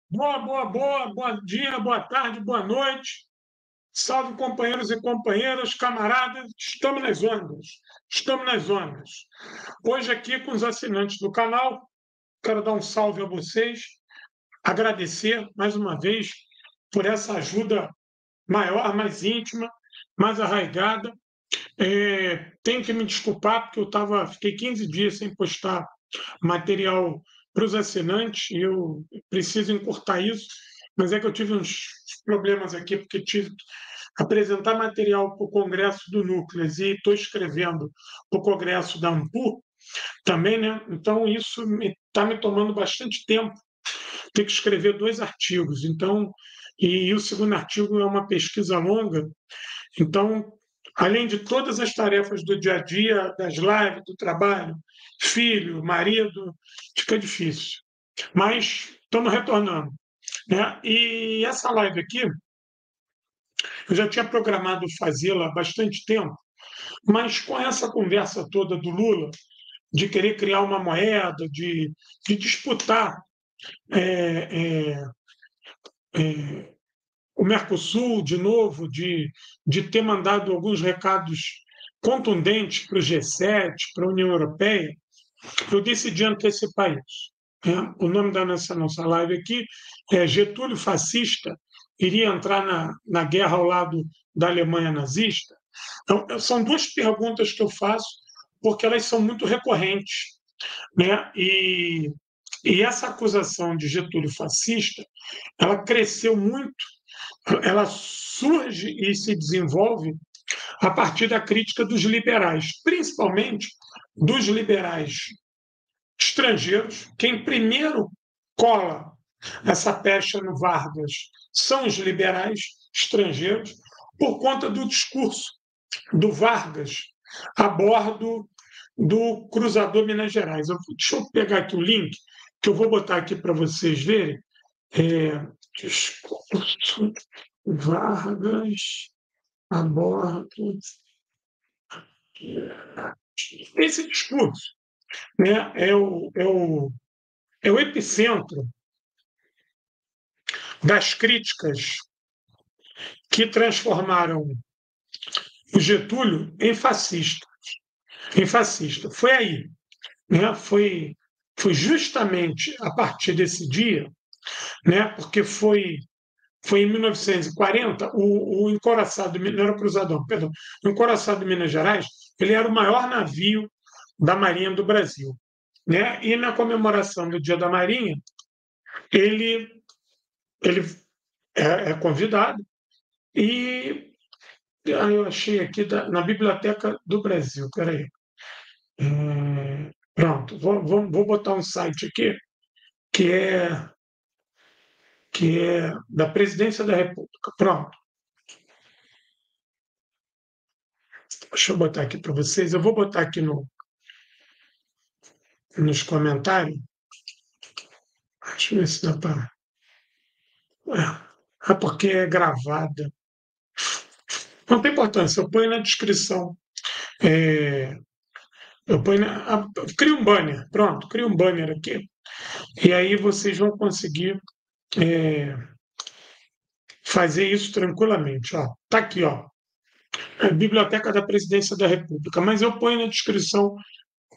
Bom dia, boa tarde, boa noite. Salve, companheiros e companheiras, camaradas, estamos nas ondas. Estamos nas ondas. Hoje, aqui com os assinantes do canal, quero dar um salve a vocês, agradecer mais uma vez por essa ajuda maior, mais íntima, mais arraigada. Tenho que me desculpar, porque fiquei 15 dias sem postar material para os assinantes, e eu preciso encurtar isso, mas é que eu tive uns problemas aqui, porque tive que apresentar material para o Congresso do Núcleas e estou escrevendo para o Congresso da ANPU também, né? Então, isso está me tomando bastante tempo, ter que escrever 2 artigos. Então, e o segundo artigo é uma pesquisa longa, então, além de todas as tarefas do dia a dia, das lives, do trabalho, filho, marido, fica difícil. Mas estamos retornando, né? E essa live aqui, eu já tinha programado fazê-la há bastante tempo, mas com essa conversa toda do Lula, de querer criar uma moeda, de disputar é, é, é, o Mercosul de novo, de ter mandado alguns recados contundentes para o G7, para a União Europeia, eu decidi antecipar isso. O nome da nossa live aqui é Getúlio Fascista iria entrar na guerra ao lado da Alemanha nazista? Então, são 2 perguntas que eu faço, porque elas são muito recorrentes, né? E essa acusação de Getúlio fascista, ela cresceu muito, ela surge e se desenvolve a partir da crítica dos liberais, principalmente dos liberais estrangeiros. Quem primeiro cola essa pecha no Vargas são os liberais estrangeiros, por conta do discurso do Vargas a bordo do cruzador Minas Gerais. Deixa eu pegar aqui o link, que eu vou botar aqui para vocês verem. Discurso Vargas a bordo. Esse discurso, né, é o epicentro das críticas que transformaram o Getúlio em fascista. Foi aí, né? Foi justamente a partir desse dia, né? Porque foi em 1940, o encoraçado, não era o cruzador, perdão, o encoraçado de Minas Gerais, ele era o maior navio da Marinha do Brasil, né? E na comemoração do Dia da Marinha, ele é convidado e eu achei aqui na Biblioteca do Brasil, peraí. Pronto, vou botar um site aqui que é, que é da Presidência da República. Pronto, deixa eu botar aqui para vocês. Eu vou botar aqui nos comentários. Deixa eu ver se dá para. Porque é gravada. Não tem importância, eu ponho na descrição. É, eu ponho crio um banner, pronto, crio um banner aqui. E aí vocês vão conseguir fazer isso tranquilamente. Ó. Tá aqui, ó. Biblioteca da Presidência da República, mas eu ponho na descrição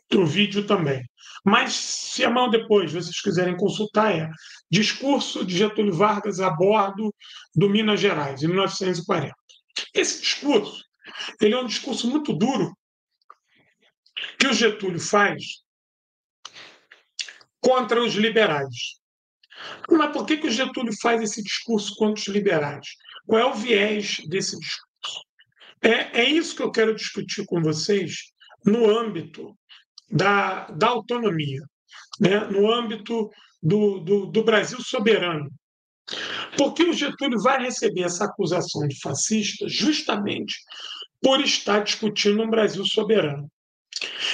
do vídeo também. Mas, se amanhã depois vocês quiserem consultar, é Discurso de Getúlio Vargas a bordo do Minas Gerais, em 1940. Esse discurso, ele é um discurso muito duro que o Getúlio faz contra os liberais. Mas por que o Getúlio faz esse discurso contra os liberais? Qual é o viés desse discurso? É isso que eu quero discutir com vocês no âmbito da autonomia, né? No âmbito do Brasil soberano. Porque o Getúlio vai receber essa acusação de fascista justamente por estar discutindo um Brasil soberano.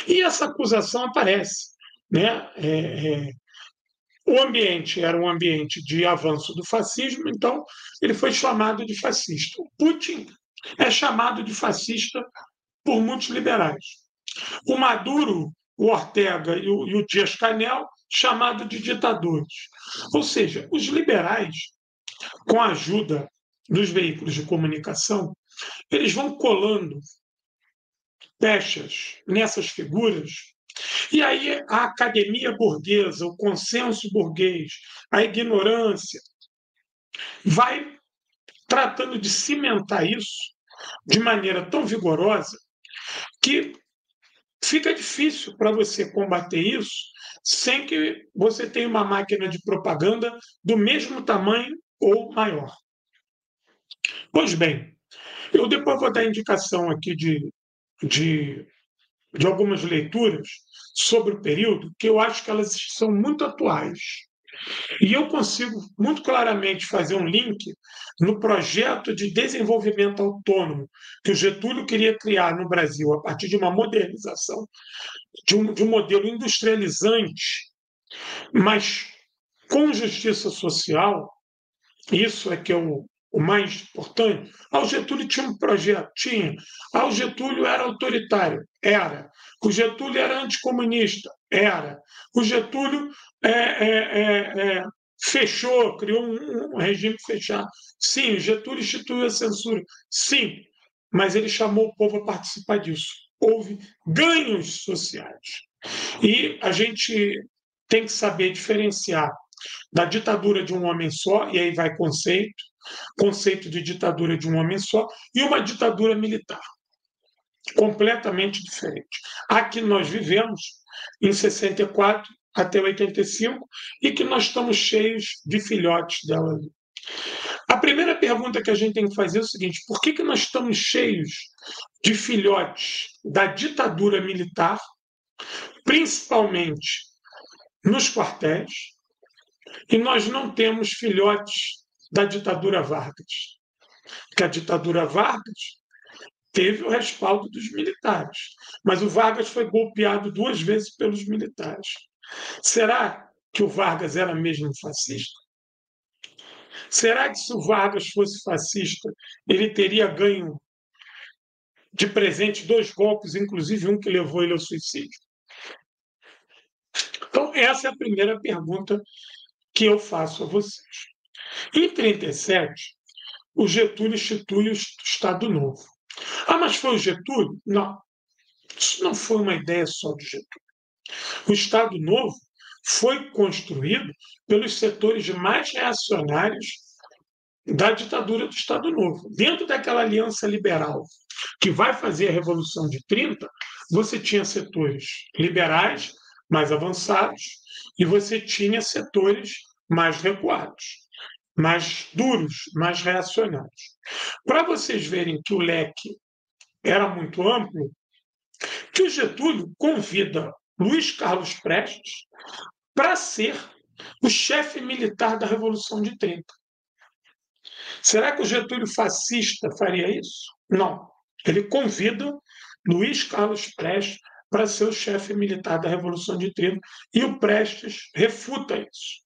E essa acusação aparece. Né? O ambiente era um ambiente de avanço do fascismo, então ele foi chamado de fascista. O Putin é chamado de fascista por muitos liberais. O Maduro, o Ortega e o Dias-Canel chamado de ditadores. Ou seja, os liberais, com a ajuda dos veículos de comunicação, eles vão colando pechas nessas figuras, e aí a academia burguesa, o consenso burguês, a ignorância, vai tratando de cimentar isso de maneira tão vigorosa que fica difícil para você combater isso sem que você tenha uma máquina de propaganda do mesmo tamanho ou maior. Pois bem, eu depois vou dar indicação aqui de, de algumas leituras sobre o período, que eu acho que elas são muito atuais. E eu consigo muito claramente fazer um link no projeto de desenvolvimento autônomo que o Getúlio queria criar no Brasil, a partir de uma modernização, de um modelo industrializante, mas com justiça social. Isso é que é o mais importante. O Getúlio tinha um projeto? Tinha. O Getúlio era autoritário? Era. O Getúlio era anticomunista? Era. O Getúlio fechou, criou um regime fechado? Sim. O Getúlio instituiu a censura? Sim. Mas ele chamou o povo a participar disso. Houve ganhos sociais. E a gente tem que saber diferenciar da ditadura de um homem só, e aí vai conceito de ditadura de um homem só, e uma ditadura militar, completamente diferente. A que nós vivemos em 64 até 85 e que nós estamos cheios de filhotes dela. A primeira pergunta que a gente tem que fazer é o seguinte: por que nós estamos cheios de filhotes da ditadura militar, principalmente nos quartéis, e nós não temos filhotes da ditadura Vargas? Porque a ditadura Vargas teve o respaldo dos militares, mas o Vargas foi golpeado 2 vezes pelos militares. Será que o Vargas era mesmo fascista? Será que se o Vargas fosse fascista, ele teria ganho de presente 2 golpes, inclusive um que levou ele ao suicídio? Então, essa é a primeira pergunta que eu faço a vocês. Em 1937, o Getúlio institui o Estado Novo. Mas foi o Getúlio? Não. Isso não foi uma ideia só do Getúlio. O Estado Novo foi construído pelos setores mais reacionários da ditadura do Estado Novo. Dentro daquela aliança liberal que vai fazer a Revolução de 30, você tinha setores liberais mais avançados e você tinha setores mais recuados, mais duros, mais reacionários. Para vocês verem que o leque era muito amplo, que o Getúlio convida Luiz Carlos Prestes para ser o chefe militar da Revolução de 30. Será que o Getúlio fascista faria isso? Não. Ele convida Luiz Carlos Prestes para ser o chefe militar da Revolução de 30 e o Prestes refuta isso.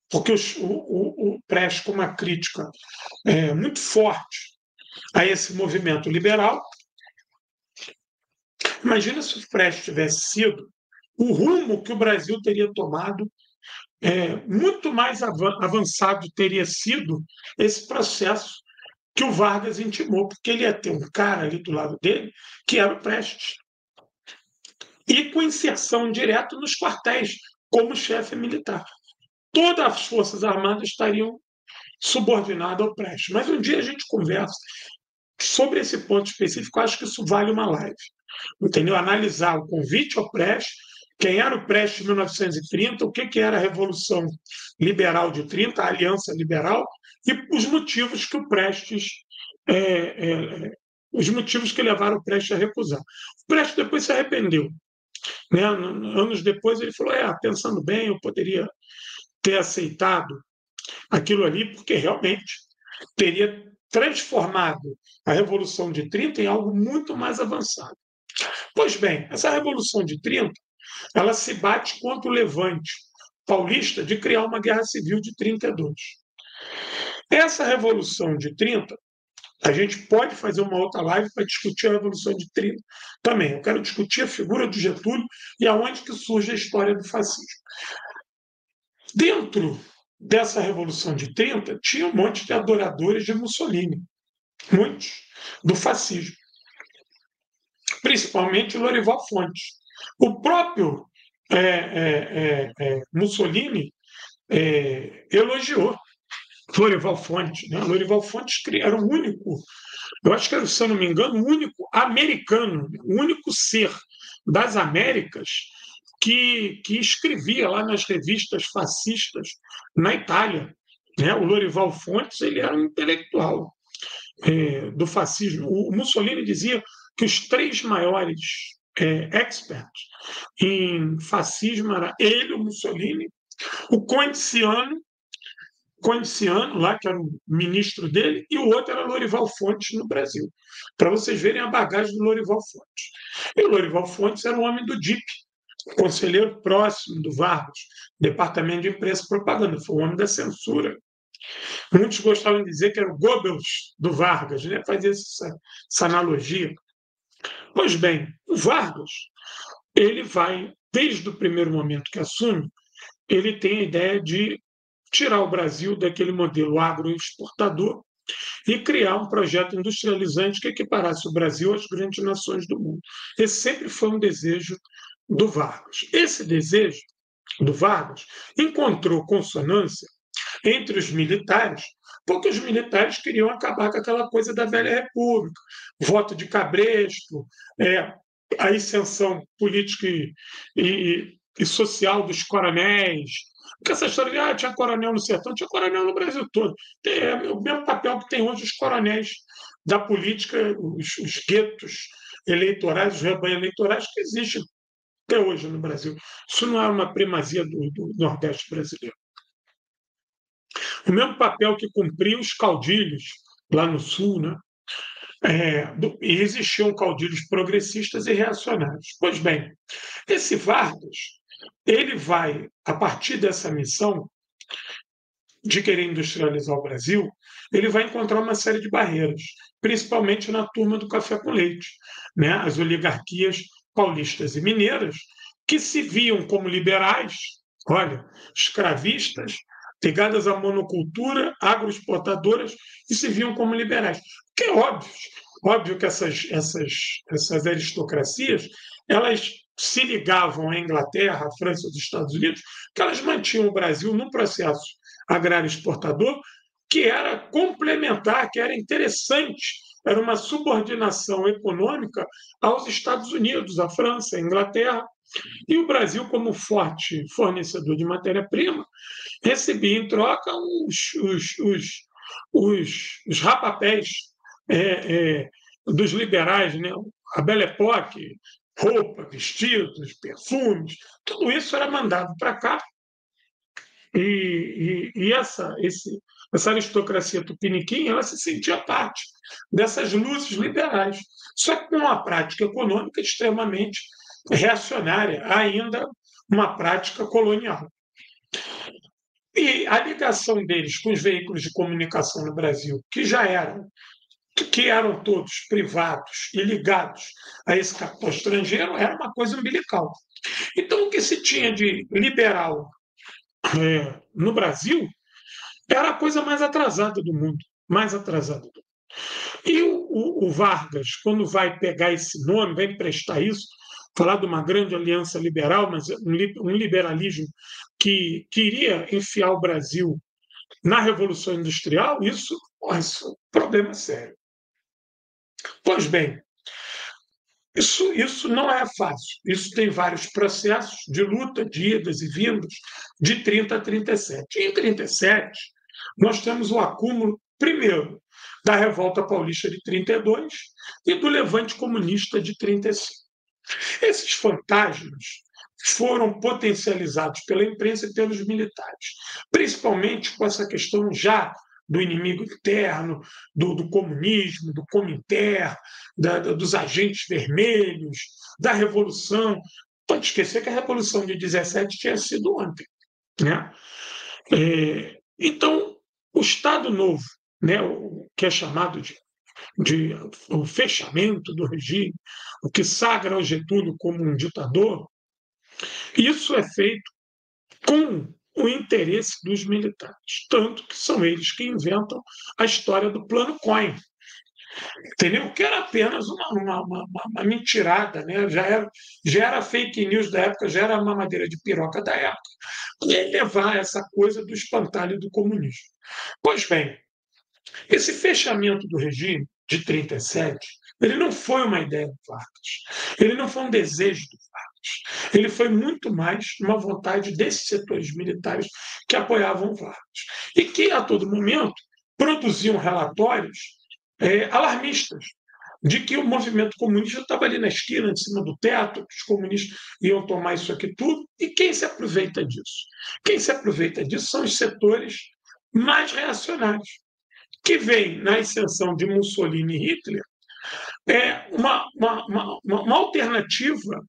Porque o Prestes, com uma crítica muito forte a esse movimento liberal, imagina se o Prestes tivesse sido, o rumo que o Brasil teria tomado, muito mais avançado teria sido esse processo que o Vargas intimou, porque ele ia ter um cara ali do lado dele que era o Prestes. E com inserção direta nos quartéis, como chefe militar. Todas as Forças Armadas estariam subordinadas ao Prestes. Mas um dia a gente conversa sobre esse ponto específico. Acho que isso vale uma live. Entendeu? Analisar o convite ao Prestes, quem era o Prestes de 1930, o que era a Revolução Liberal de 30, a Aliança Liberal, e os motivos que o Prestes, os motivos que levaram o Prestes a recusar. O Prestes depois se arrependeu. Né? Anos depois ele falou: pensando bem, eu poderia ter aceitado aquilo ali, porque realmente teria transformado a Revolução de 30 em algo muito mais avançado. Pois bem, essa Revolução de 30 ela se bate contra o levante paulista de criar uma guerra civil de 32. Essa Revolução de 30 A gente pode fazer uma outra live para discutir a Revolução de 30 também. Eu quero discutir a figura do Getúlio e aonde que surge a história do fascismo. Dentro dessa Revolução de 30, tinha um monte de adoradores de Mussolini, muitos, do fascismo, principalmente Lorival Fontes. O próprio Mussolini elogiou Lorival Fontes. Né? Lorival Fontes era o único, eu acho que era, se eu não me engano, o único americano, o único ser das Américas que escrevia lá nas revistas fascistas na Itália. Né? O Lorival Fontes ele era um intelectual do fascismo. O Mussolini dizia que os três maiores experts em fascismo eram ele, o Mussolini, o Condiciano, lá, que era o ministro dele, e o outro era Lorival Fontes no Brasil. Para vocês verem a bagagem do Lorival Fontes. E o Lorival Fontes era um homem do DIP, conselheiro próximo do Vargas, Departamento de Imprensa e Propaganda, foi o homem da censura. Muitos gostavam de dizer que era o Goebbels do Vargas, né? Fazia essa analogia. Pois bem, o Vargas, ele vai, desde o primeiro momento que assume, ele tem a ideia de tirar o Brasil daquele modelo agroexportador e criar um projeto industrializante que equiparasse o Brasil às grandes nações do mundo. Esse sempre foi um desejo do Vargas. Esse desejo do Vargas encontrou consonância entre os militares, porque os militares queriam acabar com aquela coisa da velha república, voto de cabresto, a ascensão política e social dos coronéis. Porque essa história de tinha coronel no sertão, tinha coronel no Brasil todo. É o mesmo papel que tem hoje os coronéis da política, os guetos eleitorais, os rebanhos eleitorais que existem até hoje no Brasil. Isso não é uma primazia do Nordeste brasileiro. O mesmo papel que cumpriam os caudilhos lá no Sul, né? E existiam caudilhos progressistas e reacionários. Pois bem, esse Vargas, ele vai, a partir dessa missão de querer industrializar o Brasil, ele vai encontrar uma série de barreiras, principalmente na turma do café com leite, né? As oligarquias paulistas e mineiras, que se viam como liberais, olha, escravistas, ligadas à monocultura, agroexportadoras, e se viam como liberais. Que é óbvio que essas aristocracias, elas se ligavam à Inglaterra, à França e aos Estados Unidos, que elas mantinham o Brasil num processo agrário exportador que era complementar, que era interessante, era uma subordinação econômica aos Estados Unidos, à França, à Inglaterra, e o Brasil, como forte fornecedor de matéria-prima, recebia em troca os rapapés dos liberais, né? A Belle Époque, roupa, vestidos, perfumes, tudo isso era mandado para cá. E essa aristocracia tupiniquim, ela se sentia parte dessas luzes liberais, só que com uma prática econômica extremamente reacionária, ainda uma prática colonial. E a ligação deles com os veículos de comunicação no Brasil, que eram todos privados e ligados a esse capital estrangeiro, era uma coisa umbilical. Então, o que se tinha de liberal no Brasil era a coisa mais atrasada do mundo, mais atrasada do mundo. E o Vargas, quando vai pegar esse nome, vai emprestar isso, falar de uma grande aliança liberal, mas um liberalismo que queria enfiar o Brasil na Revolução Industrial, isso é um problema sério. Pois bem, isso não é fácil. Isso tem vários processos de luta, de idas e vindas, de 30 a 37. Em 37, nós temos o acúmulo, primeiro, da Revolta Paulista de 32 e do Levante Comunista de 35. Esses fantasmas foram potencializados pela imprensa e pelos militares, principalmente com essa questão já do inimigo interno, do comunismo, do Cominter, dos agentes vermelhos, da Revolução. Pode esquecer que a Revolução de 17 tinha sido ontem. Né? Então, o Estado Novo, né, o que é chamado de de o fechamento do regime, o que sagra o Getúlio como um ditador, isso é feito com o interesse dos militares, tanto que são eles que inventam a história do Plano Cohen, entendeu? Que era apenas uma mentirada, né? Já era fake news da época, já era mamadeira de piroca da época, e levar essa coisa do espantalho do comunismo. Pois bem, esse fechamento do regime de 1937, ele não foi uma ideia do Vargas, ele não foi um desejo do Vargas, ele foi muito mais uma vontade desses setores militares que apoiavam o Vargas e que, a todo momento, produziam relatórios alarmistas de que o movimento comunista estava ali na esquina, em cima do teto, que os comunistas iam tomar isso aqui tudo. E quem se aproveita disso? Quem se aproveita disso são os setores mais reacionários, que veem na ascensão de Mussolini e Hitler uma alternativa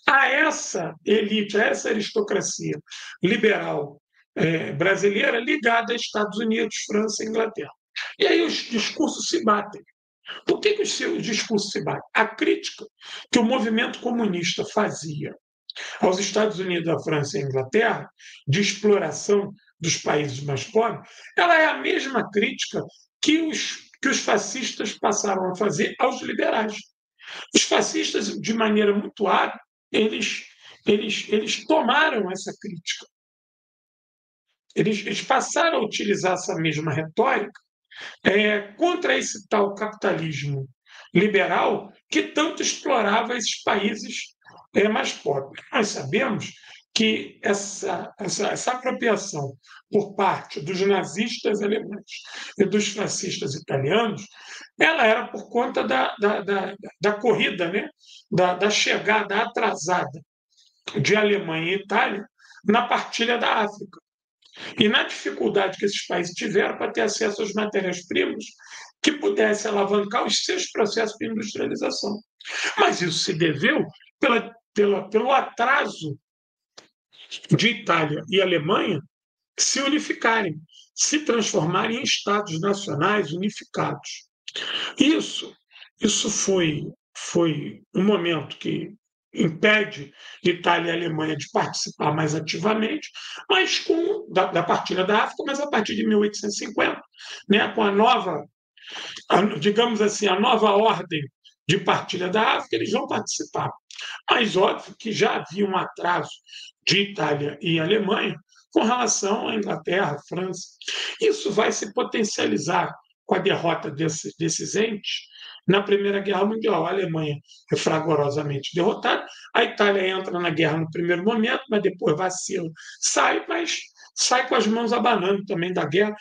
a essa elite, a essa aristocracia liberal brasileira ligada a Estados Unidos, França e Inglaterra. E aí os discursos se batem. Por que os discursos se batem? A crítica que o movimento comunista fazia aos Estados Unidos, à França e à Inglaterra, de exploração dos países mais pobres, ela é a mesma crítica que os fascistas passaram a fazer aos liberais. Os fascistas, de maneira muito hábil, eles tomaram essa crítica. Eles passaram a utilizar essa mesma retórica contra esse tal capitalismo liberal que tanto explorava esses países mais pobres. Nós sabemos que essa apropriação por parte dos nazistas alemães e dos fascistas italianos, ela era por conta da corrida, né? da chegada atrasada de Alemanha e Itália na partilha da África. E na dificuldade que esses países tiveram para ter acesso às matérias-primas que pudesse alavancar os seus processos de industrialização. Mas isso se deveu pelo atraso de Itália e Alemanha se unificarem, se transformarem em estados nacionais unificados. Isso foi um momento que impede Itália e Alemanha de participar mais ativamente, mas da partilha da África, mas a partir de 1850, né, com digamos assim, a nova ordem de partilha da África, eles vão participar. Mas óbvio que já havia um atraso de Itália e Alemanha com relação à Inglaterra, França. Isso vai se potencializar com a derrota desses entes na Primeira Guerra Mundial. A Alemanha é fragorosamente derrotada, a Itália entra na guerra no primeiro momento, mas depois vacila, mas sai com as mãos abanando também da guerra,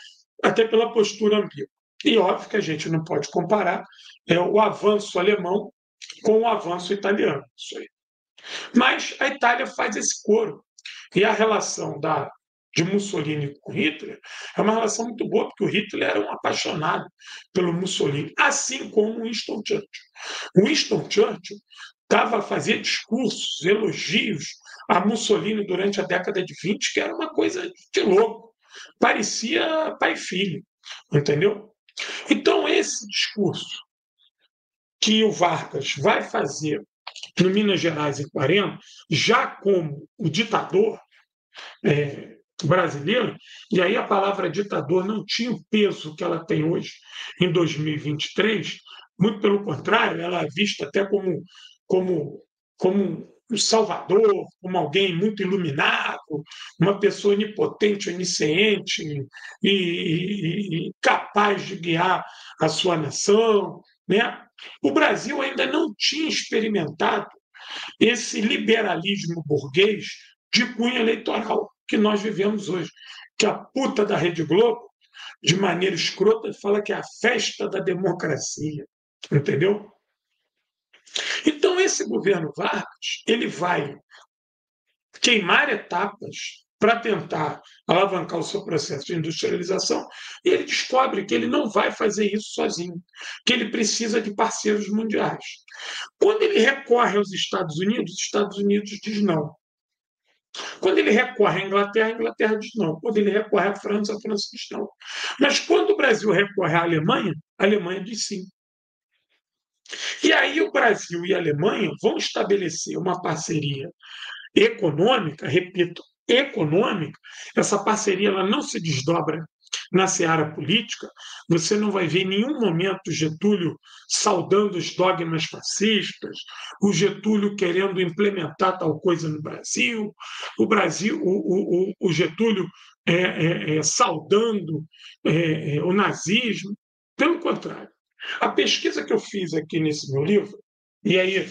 até pela postura ambígua. E óbvio que a gente não pode comparar o avanço alemão com o avanço italiano. Isso aí. Mas a Itália faz esse coro. E a relação de Mussolini com Hitler é uma relação muito boa, porque o Hitler era um apaixonado pelo Mussolini, assim como o Winston Churchill. O Winston Churchill fazia discursos, elogios a Mussolini durante a década de 20, que era uma coisa de louco. Parecia pai e filho, entendeu? Então, esse discurso que o Vargas vai fazer no Minas Gerais em 40, já como o ditador brasileiro, e aí a palavra ditador não tinha o peso que ela tem hoje, em 2023, muito pelo contrário, ela é vista até como um salvador, como alguém muito iluminado, uma pessoa onipotente, onisciente e capaz de guiar a sua nação, né? O Brasil ainda não tinha experimentado esse liberalismo burguês de cunho eleitoral que nós vivemos hoje, que a puta da Rede Globo, de maneira escrota, fala que é a festa da democracia, entendeu? Então, esse governo Vargas, ele vai queimar etapas para tentar alavancar o seu processo de industrialização, e ele descobre que ele não vai fazer isso sozinho, que ele precisa de parceiros mundiais. Quando ele recorre aos Estados Unidos, os Estados Unidos diz não. Quando ele recorre à Inglaterra, a Inglaterra diz não. Quando ele recorre à França, a França diz não. Mas quando o Brasil recorre à Alemanha, a Alemanha diz sim. E aí o Brasil e a Alemanha vão estabelecer uma parceria econômica, repito, econômica. Essa parceria ela não se desdobra na seara política. Você não vai ver em nenhum momento Getúlio saudando os dogmas fascistas, o Getúlio querendo implementar tal coisa no Brasil, o Getúlio saudando o nazismo. Pelo contrário, a pesquisa que eu fiz aqui nesse meu livro, e aí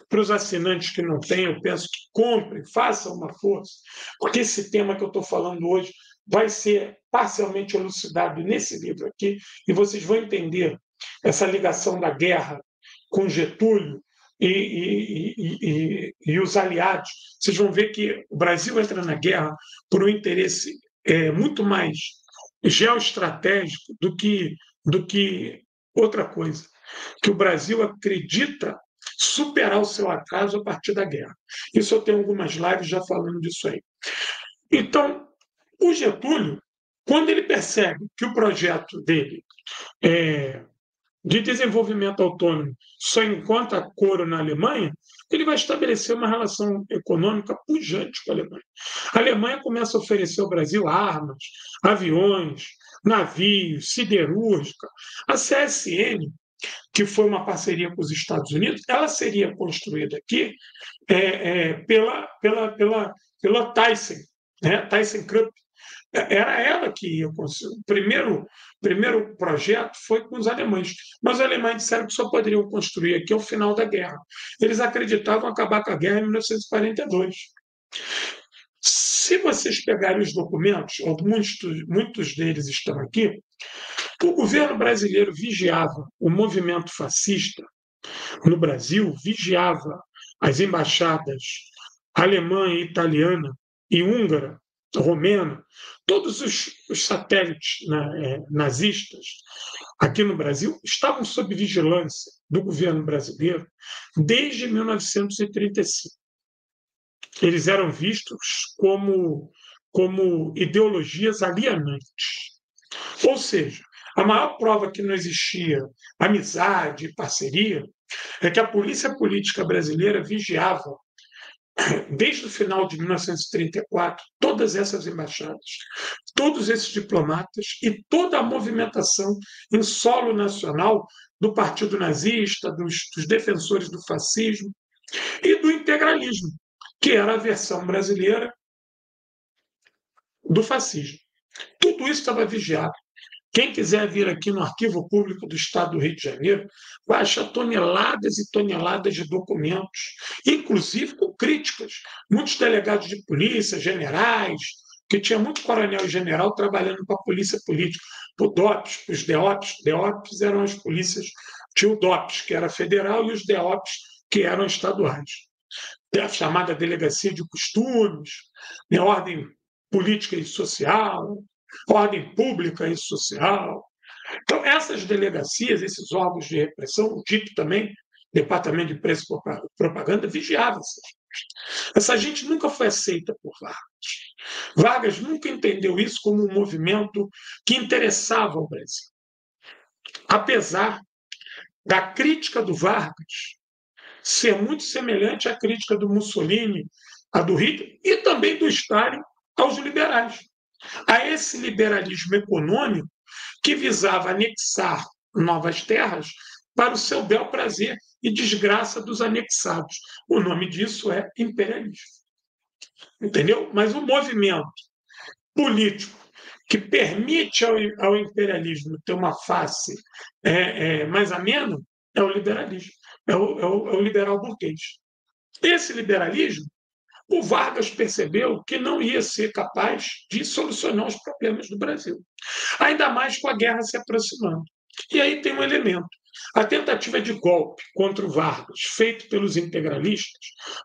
para os assinantes que não têm, eu penso que comprem, façam uma força, porque esse tema que eu estou falando hoje vai ser parcialmente elucidado nesse livro aqui, e vocês vão entender essa ligação da guerra com Getúlio e os aliados. Vocês vão ver que o Brasil entra na guerra por um interesse muito mais geoestratégico do que outra coisa, que o Brasil acredita superar o seu atraso a partir da guerra. Isso eu tenho algumas lives já falando disso aí. Então, o Getúlio, quando ele percebe que o projeto dele de desenvolvimento autônomo só encontra coro na Alemanha, ele vai estabelecer uma relação econômica pujante com a Alemanha. A Alemanha começa a oferecer ao Brasil armas, aviões, navios, siderúrgica. A CSN, que foi uma parceria com os Estados Unidos, ela seria construída aqui pela Thyssen, né? ThyssenKrupp. Era ela que ia construir. O primeiro projeto foi com os alemães, mas os alemães disseram que só poderiam construir aqui ao final da guerra. Eles acreditavam acabar com a guerra em 1942. Se vocês pegarem os documentos, muitos deles estão aqui, o governo brasileiro vigiava o movimento fascista no Brasil, vigiava as embaixadas alemã, italiana e húngara, romena, todos os satélites nazistas aqui no Brasil estavam sob vigilância do governo brasileiro desde 1935. Eles eram vistos como ideologias alienantes. Ou seja, a maior prova que não existia amizade, parceria, é que a polícia política brasileira vigiava, desde o final de 1934, todas essas embaixadas, todos esses diplomatas e toda a movimentação em solo nacional do Partido Nazista, dos defensores do fascismo e do integralismo, que era a versão brasileira do fascismo. Tudo isso estava vigiado. Quem quiser vir aqui no Arquivo Público do Estado do Rio de Janeiro vai achar toneladas e toneladas de documentos, inclusive com críticas. Muitos delegados de polícia, generais, que tinha muito coronel e general trabalhando para a polícia política, para o DOPS, para os DEOPS. DEOPS eram as polícias, tinha o DOPS, que era federal, e os DEOPS, que eram estaduais. A chamada Delegacia de Costumes, ordem política e social, ordem pública e social. Então, essas delegacias, esses órgãos de repressão, o DIP também, Departamento de Imprensa e Propaganda, vigiava essa gente nunca foi aceita por Vargas. Vargas nunca entendeu isso como um movimento que interessava ao Brasil. Apesar da crítica do Vargas ser muito semelhante à crítica do Mussolini, a do Hitler e também do Stalin aos liberais, a esse liberalismo econômico que visava anexar novas terras para o seu bel prazer e desgraça dos anexados. O nome disso é imperialismo. Entendeu? Mas o movimento político que permite ao imperialismo ter uma face mais amena é o liberalismo, é o liberal burguês. Esse liberalismo, o Vargas percebeu que não ia ser capaz de solucionar os problemas do Brasil, ainda mais com a guerra se aproximando. E aí tem um elemento. A tentativa de golpe contra o Vargas, feito pelos integralistas,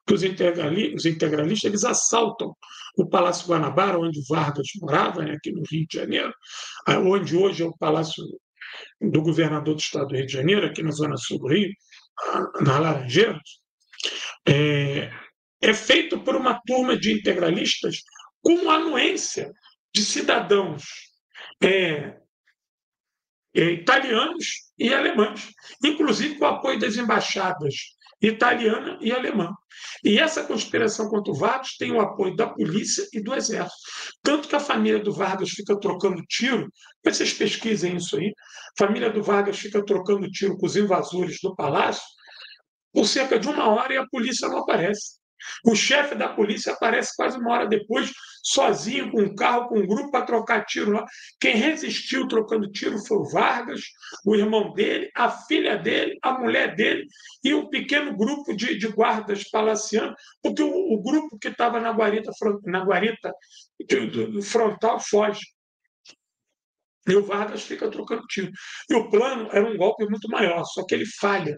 que os integralistas eles assaltam o Palácio Guanabara, onde o Vargas morava, aqui no Rio de Janeiro, onde hoje é o Palácio do governador do estado do Rio de Janeiro, aqui na zona sul do Rio, nas Laranjeiras. É feito por uma turma de integralistas com anuência de cidadãos italianos e alemães, inclusive com o apoio das embaixadas italiana e alemã. E essa conspiração contra o Vargas tem o apoio da polícia e do exército. Tanto que a família do Vargas fica trocando tiro, depois vocês pesquisem isso aí, a família do Vargas fica trocando tiro com os invasores do palácio por cerca de 1 hora e a polícia não aparece. O chefe da polícia aparece quase 1 hora depois, sozinho, com um carro, com um grupo para trocar tiro lá. Quem resistiu trocando tiro foi o Vargas, o irmão dele, a filha dele, a mulher dele e um pequeno grupo de guardas palacianos, porque o grupo que estava na guarita do frontal foge. E o Vargas fica trocando tiro. E o plano era um golpe muito maior, só que ele falha.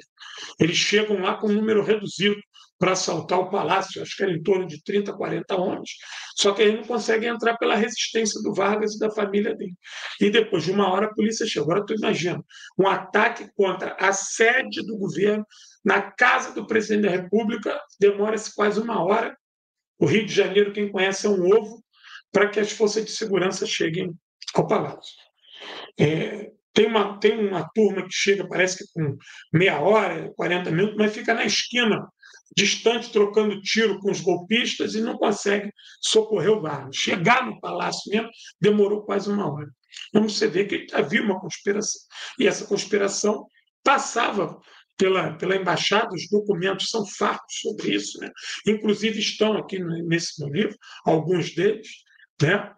Eles chegam lá com um número reduzido para assaltar o palácio, acho que era em torno de 30, 40 homens, só que eles não conseguem entrar pela resistência do Vargas e da família dele. E depois de 1 hora a polícia chega. Agora tu imagina, um ataque contra a sede do governo, na casa do presidente da República, demora-se quase 1 hora. O Rio de Janeiro, quem conhece, é um ovo para que as forças de segurança cheguem ao palácio. Tem uma turma que chega, parece que com meia hora, 40 minutos, mas fica na esquina, distante, trocando tiro com os golpistas e não consegue socorrer o Vargas. Chegar no palácio mesmo demorou quase 1 hora. Então você vê que havia uma conspiração. E essa conspiração passava pela embaixada, os documentos são fartos sobre isso, né? Inclusive estão aqui nesse meu livro, alguns deles, né?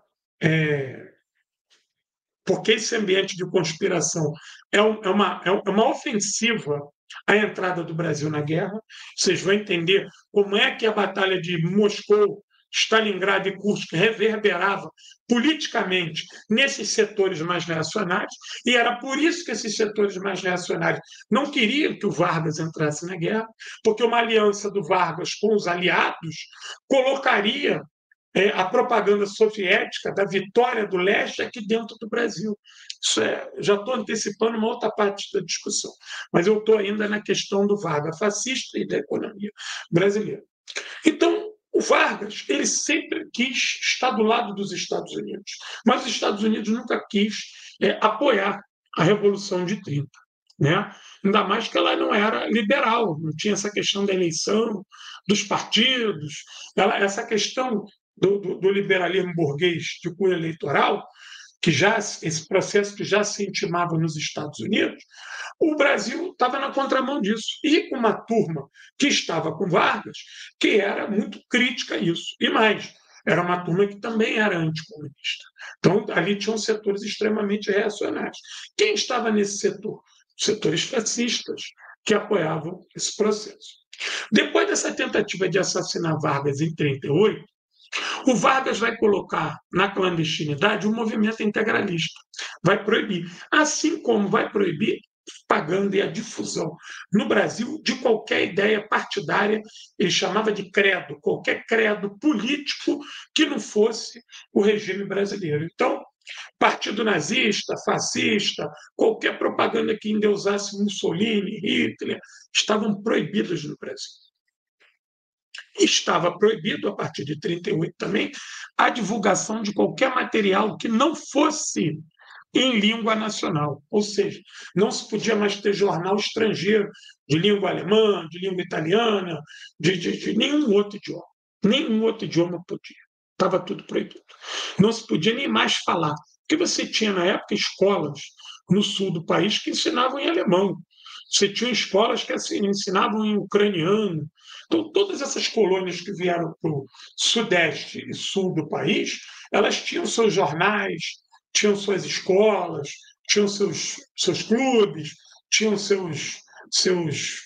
Porque esse ambiente de conspiração é uma ofensiva à entrada do Brasil na guerra. Vocês vão entender como é que a batalha de Moscou, Stalingrado e Kursk reverberava politicamente nesses setores mais reacionários, e era por isso que esses setores mais reacionários não queriam que o Vargas entrasse na guerra, porque uma aliança do Vargas com os aliados colocaria a propaganda soviética da vitória do leste aqui dentro do Brasil. Já estou antecipando uma outra parte da discussão, mas eu estou ainda na questão do Vargas fascista e da economia brasileira. Então, o Vargas ele sempre quis estar do lado dos Estados Unidos, mas os Estados Unidos nunca quis apoiar a Revolução de 30. Né? Ainda mais que ela não era liberal, não tinha essa questão da eleição, dos partidos, essa questão do liberalismo burguês de cunho eleitoral, esse processo que já se intimava nos Estados Unidos, o Brasil estava na contramão disso. E com uma turma que estava com Vargas, que era muito crítica a isso. E mais, era uma turma que também era anticomunista. Então, ali tinham setores extremamente reacionários. Quem estava nesse setor? Setores fascistas que apoiavam esse processo. Depois dessa tentativa de assassinar Vargas em 1938, o Vargas vai colocar na clandestinidade um movimento integralista, vai proibir, assim como vai proibir propaganda e a difusão no Brasil de qualquer ideia partidária, ele chamava de credo, qualquer credo político que não fosse o regime brasileiro. Então, partido nazista, fascista, qualquer propaganda que endeusasse Mussolini, Hitler, estavam proibidas no Brasil. Estava proibido, a partir de 1938 também, a divulgação de qualquer material que não fosse em língua nacional. Ou seja, não se podia mais ter jornal estrangeiro de língua alemã, de língua italiana, de nenhum outro idioma. Nenhum outro idioma podia. Estava tudo proibido. Não se podia nem mais falar. Porque você tinha, na época, escolas no sul do país que ensinavam em alemão. Você tinha escolas que ensinavam em ucraniano. Então, todas essas colônias que vieram para o sudeste e sul do país, elas tinham seus jornais, tinham suas escolas, tinham seus clubes, tinham seus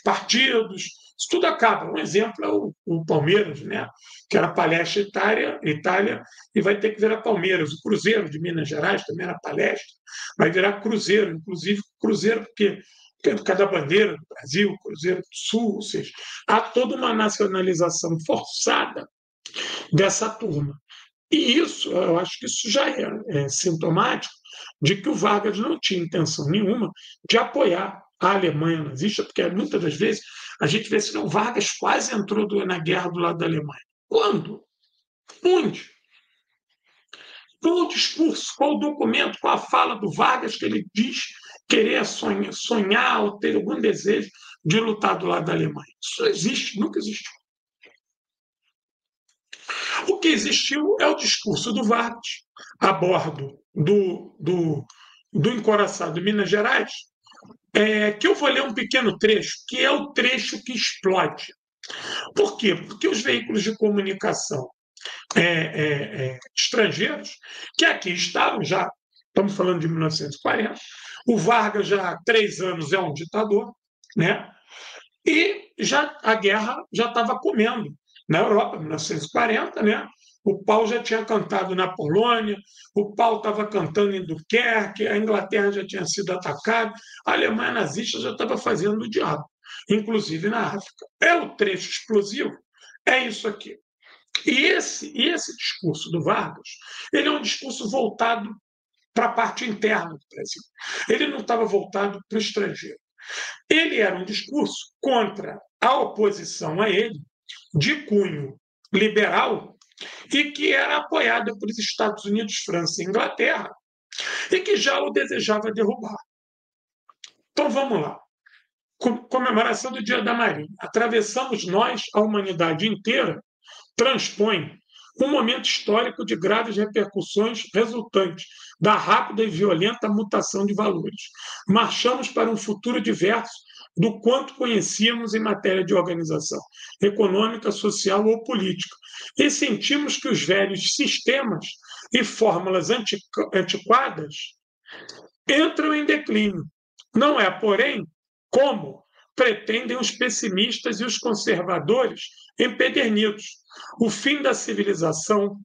partidos. Isso tudo acaba. Um exemplo é o Palmeiras, né? Que era Palestra Itália, e vai ter que virar Palmeiras. O Cruzeiro de Minas Gerais também era Palestra, vai virar Cruzeiro, inclusive Cruzeiro, porque por causa da bandeira do Brasil, Cruzeiro do Sul, ou seja, há toda uma nacionalização forçada dessa turma. E isso, eu acho que isso já é sintomático de que o Vargas não tinha intenção nenhuma de apoiar a Alemanha nazista, porque muitas das vezes a gente vê assim, o Vargas quase entrou na guerra do lado da Alemanha. Quando? Onde? Qual o discurso, qual o documento, qual a fala do Vargas que ele diz querer sonhar ou ter algum desejo de lutar do lado da Alemanha. Isso existe, nunca existiu. O que existiu é o discurso do Vargas a bordo do encoraçado Minas Gerais, que eu vou ler um pequeno trecho, que é o trecho que explode. Por quê? Porque os veículos de comunicação estrangeiros, que aqui estavam já, estamos falando de 1940, o Vargas já há 3 anos é um ditador, né? E a guerra já estava comendo na Europa, em 1940, né? O pau já tinha cantado na Polônia, o pau estava cantando em Dunkerque, a Inglaterra já tinha sido atacada, a Alemanha nazista já estava fazendo o diabo, inclusive na África. É o trecho explosivo, é isso aqui. E esse discurso do Vargas, ele é um discurso voltado para a parte interna do Brasil. Ele não estava voltado para o estrangeiro. Ele era um discurso contra a oposição a ele, de cunho liberal, e que era apoiada pelos Estados Unidos, França e Inglaterra, e que já o desejava derrubar. Então vamos lá. Comemoração do Dia da Marinha. Atravessamos nós, a humanidade inteira, transpõe um momento histórico de graves repercussões resultantes da rápida e violenta mutação de valores. Marchamos para um futuro diverso do quanto conhecíamos em matéria de organização econômica, social ou política, e sentimos que os velhos sistemas e fórmulas antiquadas entram em declínio. Não é, porém, como pretendem os pessimistas e os conservadores empedernidos, o fim da civilização,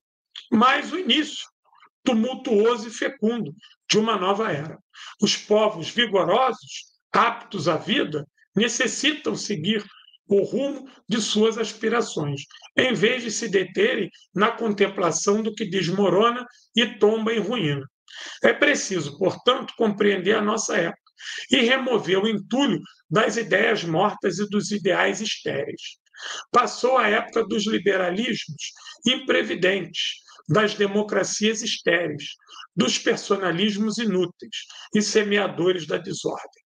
mas o início tumultuoso e fecundo de uma nova era. Os povos vigorosos, aptos à vida, necessitam seguir o rumo de suas aspirações, em vez de se deterem na contemplação do que desmorona e tomba em ruína. É preciso, portanto, compreender a nossa época e remover o entulho das ideias mortas e dos ideais estéreis. Passou a época dos liberalismos imprevidentes, das democracias estéreis, dos personalismos inúteis e semeadores da desordem.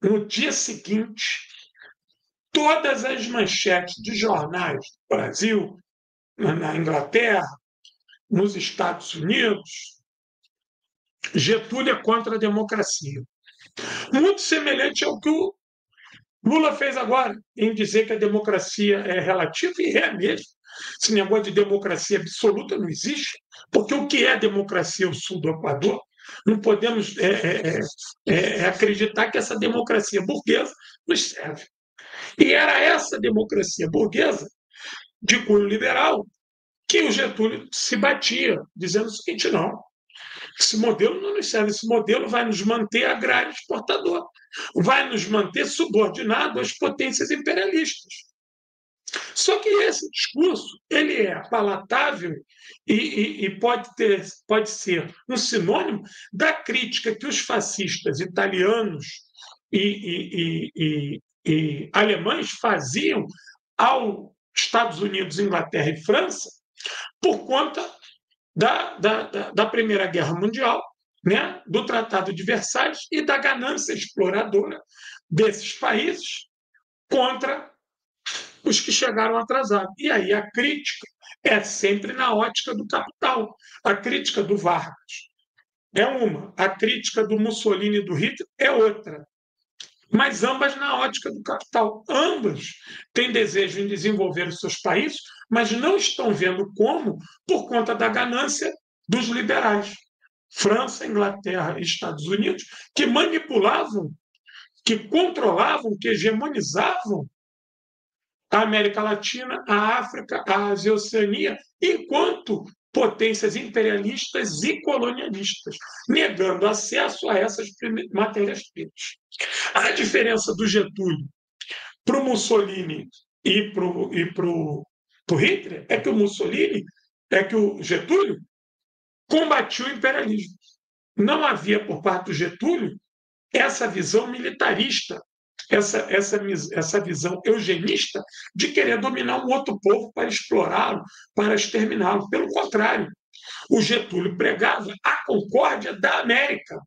No dia seguinte, todas as manchetes de jornais do Brasil, na Inglaterra, nos Estados Unidos, Getúlio é contra a democracia. Muito semelhante ao que o Lula fez agora, em dizer que a democracia é relativa, e é mesmo. Esse negócio de democracia absoluta não existe, porque o que é democracia ao sul do Equador? Não podemos acreditar que essa democracia burguesa nos serve. E era essa democracia burguesa, de cunho liberal, que o Getúlio se batia, dizendo o seguinte: não, esse modelo não nos serve, esse modelo vai nos manter agrário exportador, vai nos manter subordinado às potências imperialistas. Só que esse discurso ele é palatável e pode ser um sinônimo da crítica que os fascistas italianos e alemães faziam aos Estados Unidos, Inglaterra e França por conta da Primeira Guerra Mundial, né, do Tratado de Versalhes e da ganância exploradora desses países contra os que chegaram atrasados. E aí a crítica é sempre na ótica do capital. A crítica do Vargas é uma, a crítica do Mussolini e do Hitler é outra. Mas ambas na ótica do capital. Ambas têm desejo em desenvolver os seus países, mas não estão vendo como por conta da ganância dos liberais. França, Inglaterra e Estados Unidos, que manipulavam, que controlavam, que hegemonizavam a América Latina, a África, a Ásia e a Oceania, enquanto potências imperialistas e colonialistas, negando acesso a essas matérias-primas. A diferença do Getúlio para o Mussolini e para o Hitler é que o Getúlio combatia o imperialismo. Não havia por parte do Getúlio essa visão militarista, essa visão eugenista de querer dominar um outro povo para explorá-lo, para exterminá-lo. Pelo contrário, o Getúlio pregava a concórdia da América,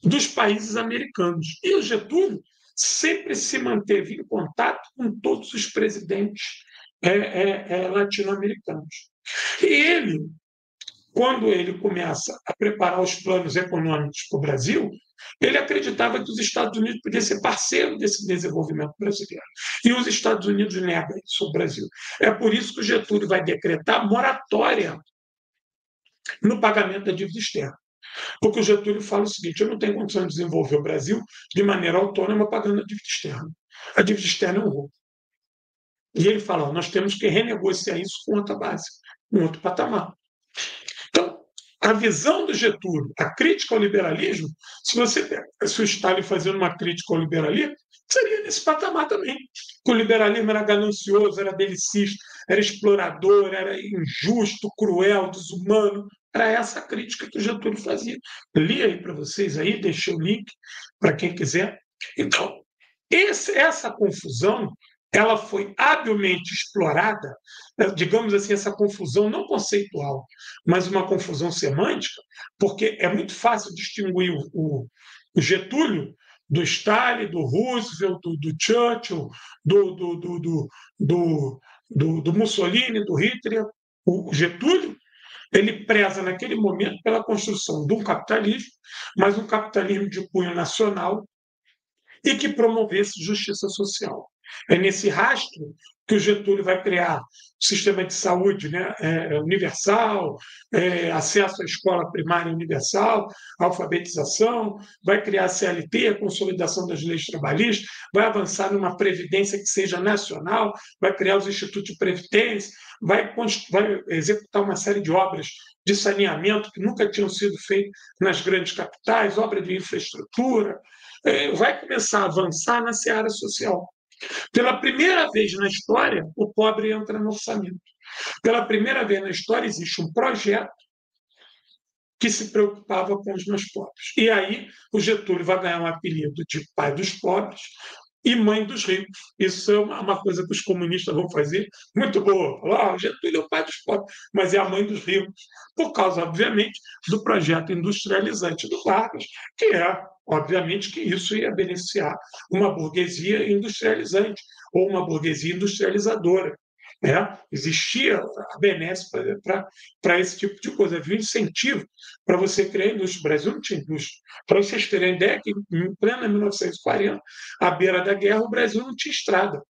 dos países americanos. E o Getúlio sempre se manteve em contato com todos os presidentes latino-americanos. E ele, quando ele começa a preparar os planos econômicos para o Brasil, ele acreditava que os Estados Unidos podiam ser parceiro desse desenvolvimento brasileiro. E os Estados Unidos negam isso ao Brasil. É por isso que o Getúlio vai decretar moratória no pagamento da dívida externa. Porque o Getúlio fala o seguinte: eu não tenho condição de desenvolver o Brasil de maneira autônoma pagando a dívida externa. A dívida externa é um roubo. E ele fala: nós temos que renegociar isso com outra base, com outro patamar. Então, a visão do Getúlio, a crítica ao liberalismo, se o Stalin fazendo uma crítica ao liberalismo, seria nesse patamar também. Que o liberalismo era ganancioso, era belicista, era explorador, era injusto, cruel, desumano. Era essa a crítica que o Getúlio fazia. Li aí para vocês aí, deixei o link para quem quiser. Então, essa confusão ela foi habilmente explorada, digamos assim, essa confusão não conceitual, mas uma confusão semântica, porque é muito fácil distinguir o Getúlio do Stalin, do Roosevelt, do Churchill, do Mussolini, do Hitler. O Getúlio ele preza naquele momento pela construção de um capitalismo, mas um capitalismo de cunho nacional e que promovesse justiça social. É nesse rastro que o Getúlio vai criar o sistema de saúde, né, universal, acesso à escola primária universal, alfabetização, vai criar a CLT, a consolidação das leis trabalhistas, vai avançar numa previdência que seja nacional, vai criar os institutos de previdência, vai executar uma série de obras de saneamento que nunca tinham sido feitas nas grandes capitais, obra de infraestrutura, vai começar a avançar na seara social. Pela primeira vez na história, o pobre entra no orçamento. Pela primeira vez na história, existe um projeto que se preocupava com os mais pobres. E aí, o Getúlio vai ganhar um apelido de pai dos pobres e mãe dos ricos. Isso é uma coisa que os comunistas vão fazer muito boa. O Getúlio é o pai dos pobres, mas é a mãe dos ricos, por causa, obviamente, do projeto industrializante do Vargas, que obviamente, que isso ia beneficiar uma burguesia industrializante ou uma burguesia industrializadora. Existia a benesse para esse tipo de coisa, havia um incentivo para você criar indústria. O Brasil não tinha indústria. Para vocês terem ideia, que em plena 1940, à beira da guerra, o Brasil não tinha estrada.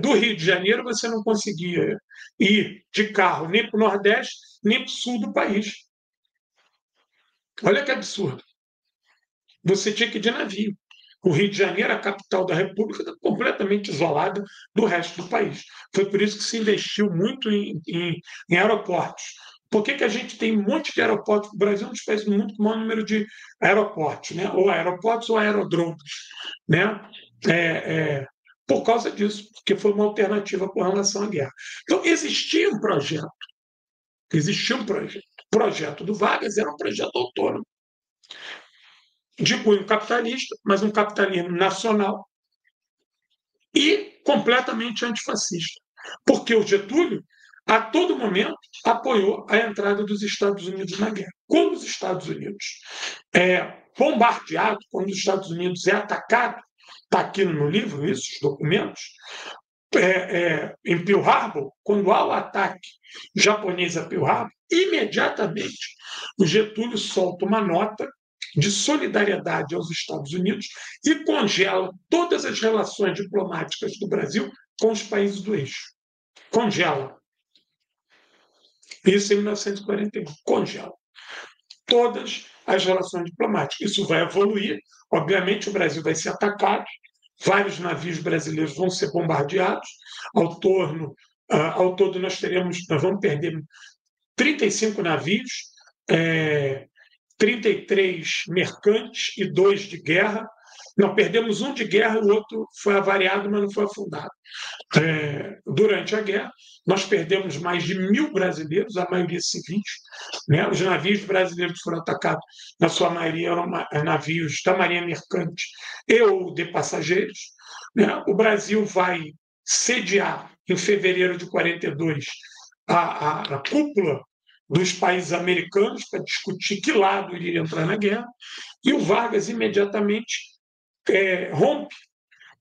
Do Rio de Janeiro, você não conseguia ir de carro nem para o Nordeste, nem para o sul do país. Olha que absurdo. Você tinha que ir de navio. O Rio de Janeiro, a capital da República, está completamente isolada do resto do país. Foi por isso que se investiu muito em aeroportos. Por que a gente tem um monte de aeroportos? O Brasil é um dos países do mundo com o maior número de aeroportos, né? Ou aeroportos ou aerodromes. Né? Por causa disso, porque foi uma alternativa com relação à guerra. Então, existia um projeto. O projeto do Vargas era um projeto autônomo, de cunho capitalista, mas um capitalismo nacional e completamente antifascista. Porque o Getúlio, a todo momento, apoiou a entrada dos Estados Unidos na guerra. Quando os Estados Unidos é bombardeado, quando os Estados Unidos é atacado, está aqui no livro isso, os documentos, em Pearl Harbor, quando há o ataque japonês a Pearl Harbor, imediatamente o Getúlio solta uma nota de solidariedade aos Estados Unidos e congela todas as relações diplomáticas do Brasil com os países do eixo. Congela. Isso em 1941. Congela. Todas as relações diplomáticas. Isso vai evoluir. Obviamente, o Brasil vai ser atacado. Vários navios brasileiros vão ser bombardeados. Ao todo, nós vamos perder 35 navios, 33 mercantes e 2 de guerra. Não, perdemos um de guerra, o outro foi avariado, mas não foi afundado. Durante a guerra, nós perdemos mais de 1.000 brasileiros, a maioria civis. Né? Os navios brasileiros foram atacados, na sua maioria, eram navios da Marinha Mercante e ou de passageiros. Né? O Brasil vai sediar, em fevereiro de 42, a cúpula dos países americanos para discutir que lado iria entrar na guerra, e o Vargas imediatamente rompe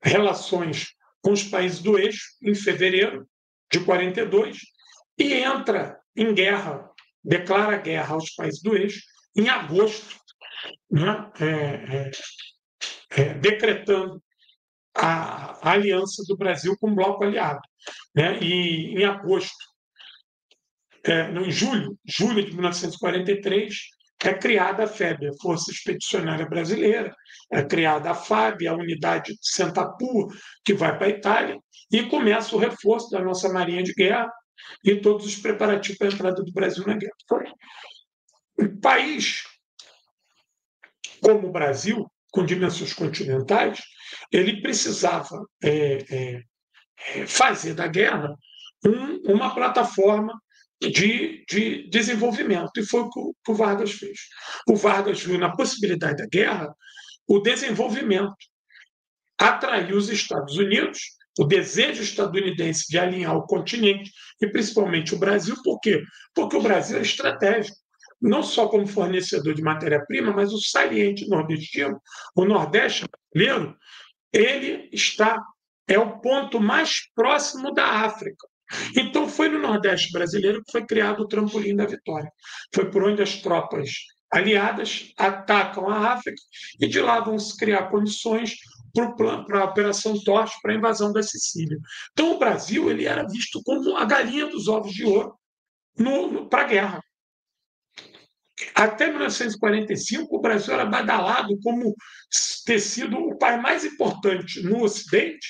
relações com os países do eixo em fevereiro de 42 e entra em guerra, declara guerra aos países do eixo em agosto, né, decretando a aliança do Brasil com o bloco aliado, né? E em agosto, em julho de 1943, é criada a FEB, a Força Expedicionária Brasileira, é criada a FAB, a unidade de Sentapu, que vai para a Itália, e começa o reforço da nossa Marinha de Guerra e todos os preparativos para a entrada do Brasil na guerra. Um país como o Brasil, com dimensões continentais, ele precisava fazer da guerra uma plataforma de desenvolvimento. E foi o que o Vargas fez. O Vargas viu na possibilidade da guerra o desenvolvimento, atraiu os Estados Unidos, o desejo estadunidense de alinhar o continente, e principalmente o Brasil. Por quê? Porque o Brasil é estratégico, não só como fornecedor de matéria-prima, mas o saliente nordestino, o Nordeste brasileiro, ele é o ponto mais próximo da África. Então, foi no Nordeste brasileiro que foi criado o trampolim da vitória. Foi por onde as tropas aliadas atacam a África e de lá vão se criar condições para a Operação Torch, para a invasão da Sicília. Então, o Brasil ele era visto como a galinha dos ovos de ouro para a guerra. Até 1945, o Brasil era badalado como ter sido o país mais importante no Ocidente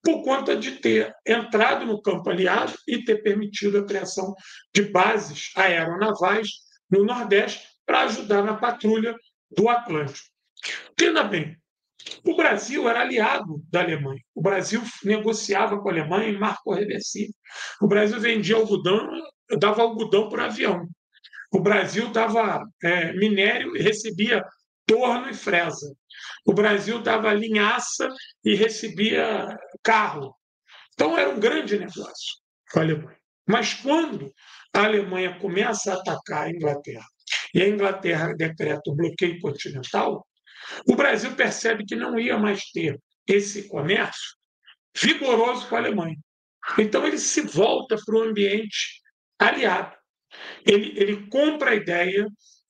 por conta de ter entrado no campo aliado e ter permitido a criação de bases aeronavais no Nordeste para ajudar na patrulha do Atlântico. Entenda bem, o Brasil era aliado da Alemanha. O Brasil negociava com a Alemanha em marco reversível. O Brasil vendia algodão, dava algodão por avião. O Brasil dava minério e recebia torno e fresa. O Brasil dava linhaça e recebia carro. Então, era um grande negócio com a Alemanha. Mas quando a Alemanha começa a atacar a Inglaterra e a Inglaterra decreta o bloqueio continental, o Brasil percebe que não ia mais ter esse comércio vigoroso com a Alemanha. Então, ele se volta para o ambiente aliado. Ele compra a ideia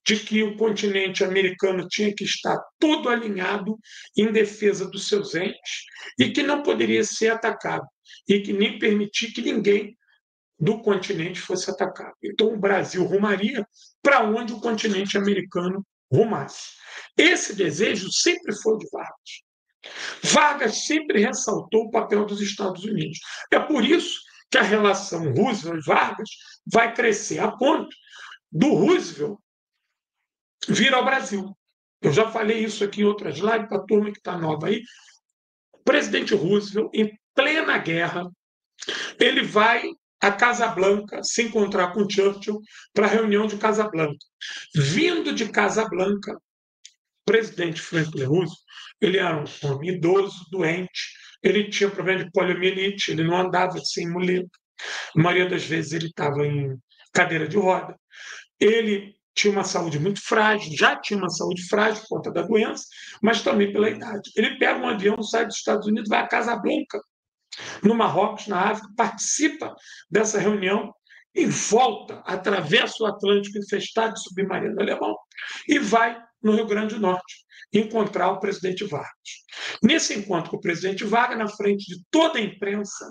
de que o continente americano tinha que estar todo alinhado em defesa dos seus entes e que não poderia ser atacado e que nem permitir que ninguém do continente fosse atacado. Então, o Brasil rumaria para onde o continente americano rumasse. Esse desejo sempre foi de Vargas. Vargas sempre ressaltou o papel dos Estados Unidos. É por isso que a relação Roosevelt-Vargas vai crescer a ponto do Roosevelt vir ao Brasil. Eu já falei isso aqui em outras lives para a turma que está nova aí. O presidente Roosevelt, em plena guerra, ele vai a Casablanca se encontrar com Churchill para a reunião de Casablanca. Vindo de Casablanca, o presidente Franklin Roosevelt, ele era um homem idoso, doente, ele tinha problema de poliomielite, ele não andava sem muleta, a maioria das vezes ele estava em cadeira de roda, ele tinha uma saúde muito frágil, já tinha uma saúde frágil por conta da doença, mas também pela idade. Ele pega um avião, sai dos Estados Unidos, vai a Casablanca, no Marrocos, na África, participa dessa reunião e volta, atravessa o Atlântico infestado de submarino alemão e vai no Rio Grande do Norte encontrar o presidente Vargas. Nesse encontro com o presidente Vargas, na frente de toda a imprensa,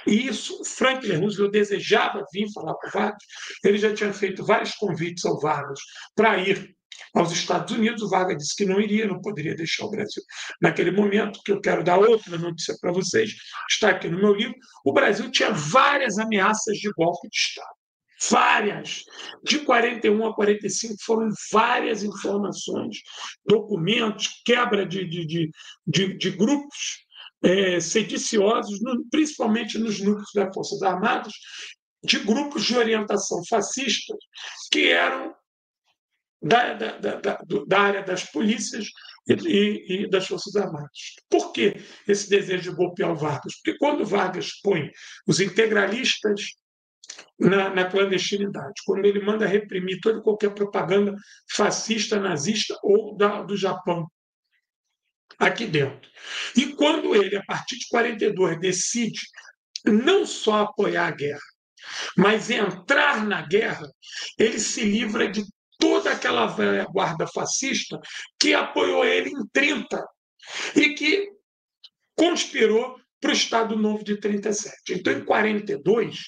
e isso Franklin Roosevelt desejava vir falar com o Vargas, ele já tinha feito vários convites ao Vargas para ir aos Estados Unidos, o Vargas disse que não iria, não poderia deixar o Brasil. Naquele momento, que eu quero dar outra notícia para vocês, está aqui no meu livro, o Brasil tinha várias ameaças de golpe de Estado. Várias. De 41 a 45 foram várias informações, documentos, quebra de grupos sediciosos, principalmente nos núcleos das Forças Armadas, de grupos de orientação fascista que eram da área das polícias e das Forças Armadas. Por que esse desejo de golpear o Vargas? Porque quando Vargas põe os integralistas na clandestinidade, quando ele manda reprimir toda e qualquer propaganda fascista, nazista ou do Japão aqui dentro. E quando ele, a partir de 42, decide não só apoiar a guerra, mas entrar na guerra, ele se livra de toda aquela velha guarda fascista que apoiou ele em 30 e que conspirou para o Estado Novo de 37. Então, em 42,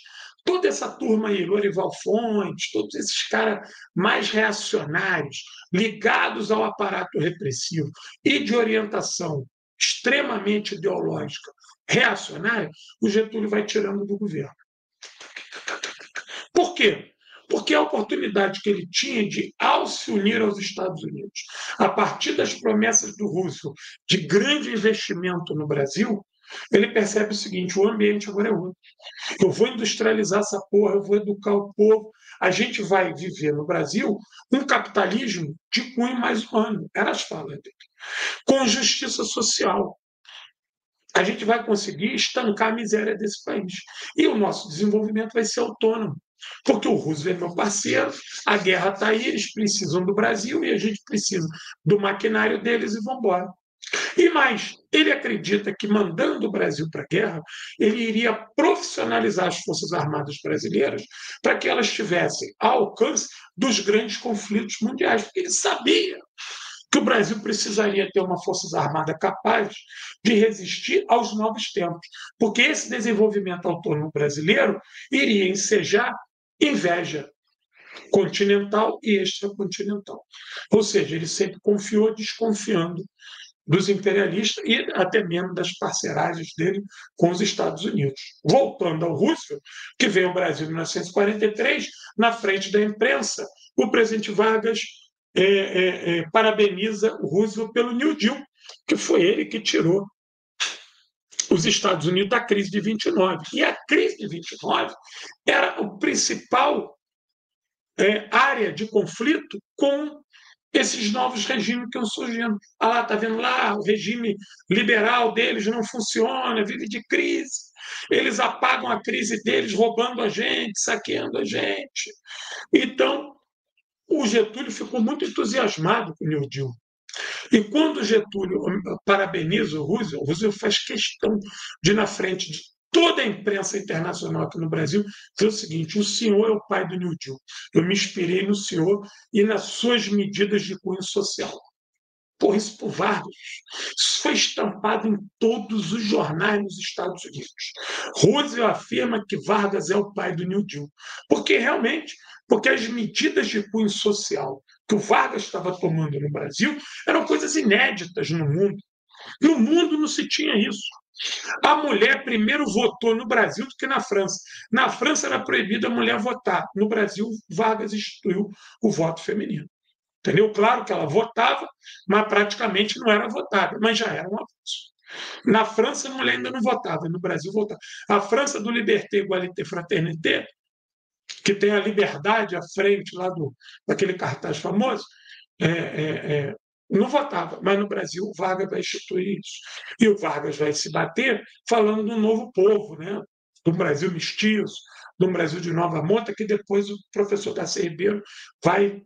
toda essa turma aí, Lorival Fontes, todos esses caras mais reacionários, ligados ao aparato repressivo e de orientação extremamente ideológica, reacionária, o Getúlio vai tirando do governo. Por quê? Porque a oportunidade que ele tinha de, ao se unir aos Estados Unidos, a partir das promessas do Roosevelt de grande investimento no Brasil, ele percebe o seguinte: o ambiente agora é outro. Eu vou industrializar essa porra, eu vou educar o povo. A gente vai viver no Brasil um capitalismo de cunho mais humano. Era as falas dele. Com justiça social. A gente vai conseguir estancar a miséria desse país. E o nosso desenvolvimento vai ser autônomo. Porque o Roosevelt é meu parceiro, a guerra está aí, eles precisam do Brasil e a gente precisa do maquinário deles e vamos embora. E mais, ele acredita que mandando o Brasil para a guerra, ele iria profissionalizar as Forças Armadas brasileiras para que elas tivessem ao alcance dos grandes conflitos mundiais. Porque ele sabia que o Brasil precisaria ter uma Forças Armadas capaz de resistir aos novos tempos, porque esse desenvolvimento autônomo brasileiro iria ensejar inveja continental e extracontinental. Ou seja, ele sempre confiou desconfiando dos imperialistas e até mesmo das parceragens dele com os Estados Unidos. Voltando ao Roosevelt, que veio ao Brasil em 1943, na frente da imprensa, o presidente Vargas parabeniza o Roosevelt pelo New Deal, que foi ele que tirou os Estados Unidos da crise de 29. E a crise de 29 era a principal área de conflito com esses novos regimes que estão surgindo. Ah lá, está vendo lá, o regime liberal deles não funciona, vive de crise. Eles apagam a crise deles roubando a gente, saqueando a gente. Então, o Getúlio ficou muito entusiasmado com o New Deal. E quando o Getúlio parabeniza o Roosevelt faz questão de, na frente de toda a imprensa internacional aqui no Brasil, dizer o seguinte: o senhor é o pai do New Deal. Eu me inspirei no senhor e nas suas medidas de cunho social. Por isso, por Vargas. Isso foi estampado em todos os jornais nos Estados Unidos. Roosevelt afirma que Vargas é o pai do New Deal. Porque realmente, porque as medidas de cunho social que o Vargas estava tomando no Brasil eram coisas inéditas no mundo. No mundo não se tinha isso. A mulher primeiro votou no Brasil do que na França. Na França era proibida a mulher votar. No Brasil, Vargas instituiu o voto feminino. Entendeu? Claro que ela votava, mas praticamente não era votada, mas já era um avanço. Na França, a mulher ainda não votava, no Brasil votava. A França do Liberté, Égalité, Fraternité, que tem a liberdade à frente lá daquele cartaz famoso, não votava, mas no Brasil o Vargas vai instituir isso. E o Vargas vai se bater falando do novo povo, né? Do Brasil mestiço, do Brasil de nova monta, que depois o professor Darcy Ribeiro vai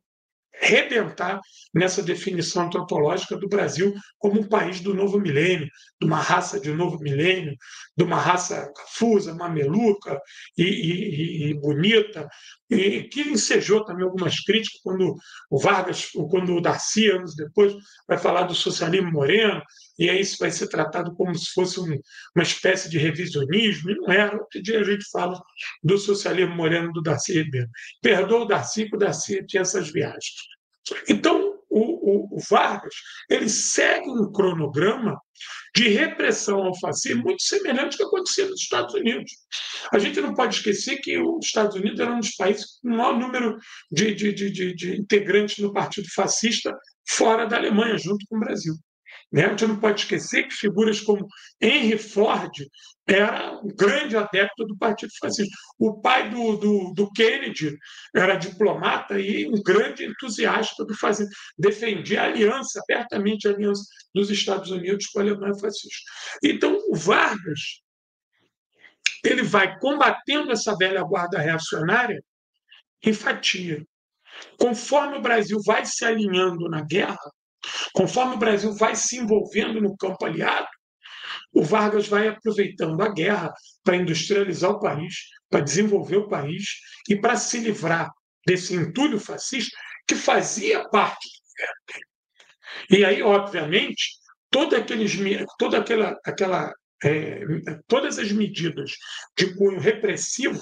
rebentar nessa definição antropológica do Brasil como um país do novo milênio, de uma raça de novo milênio, de uma raça cafusa, mameluca e bonita, e que ensejou também algumas críticas quando o Vargas, quando o Darcy, anos depois, vai falar do socialismo moreno, e aí isso vai ser tratado como se fosse uma espécie de revisionismo, e não era. Outro dia a gente fala do socialismo moreno do Darcy Ribeiro. Perdoa o Darcy, que o Darcy tinha essas viagens. Então, o Vargas ele segue um cronograma de repressão ao fascismo muito semelhante ao que acontecia nos Estados Unidos. A gente não pode esquecer que os Estados Unidos era um dos países com o maior número de integrantes no Partido Fascista fora da Alemanha, junto com o Brasil. A gente não pode esquecer que figuras como Henry Ford era um grande adepto do Partido Fascista. O pai do Kennedy era diplomata e um grande entusiasta do fascismo. Defendia a aliança, abertamente a aliança dos Estados Unidos com a Alemanha fascista. Então, o Vargas ele vai combatendo essa velha guarda reacionária em fatia. Conforme o Brasil vai se alinhando na guerra, conforme o Brasil vai se envolvendo no campo aliado, o Vargas vai aproveitando a guerra para industrializar o país, para desenvolver o país e para se livrar desse entulho fascista que fazia parte do governo. E aí, obviamente, toda todas as medidas de cunho repressivo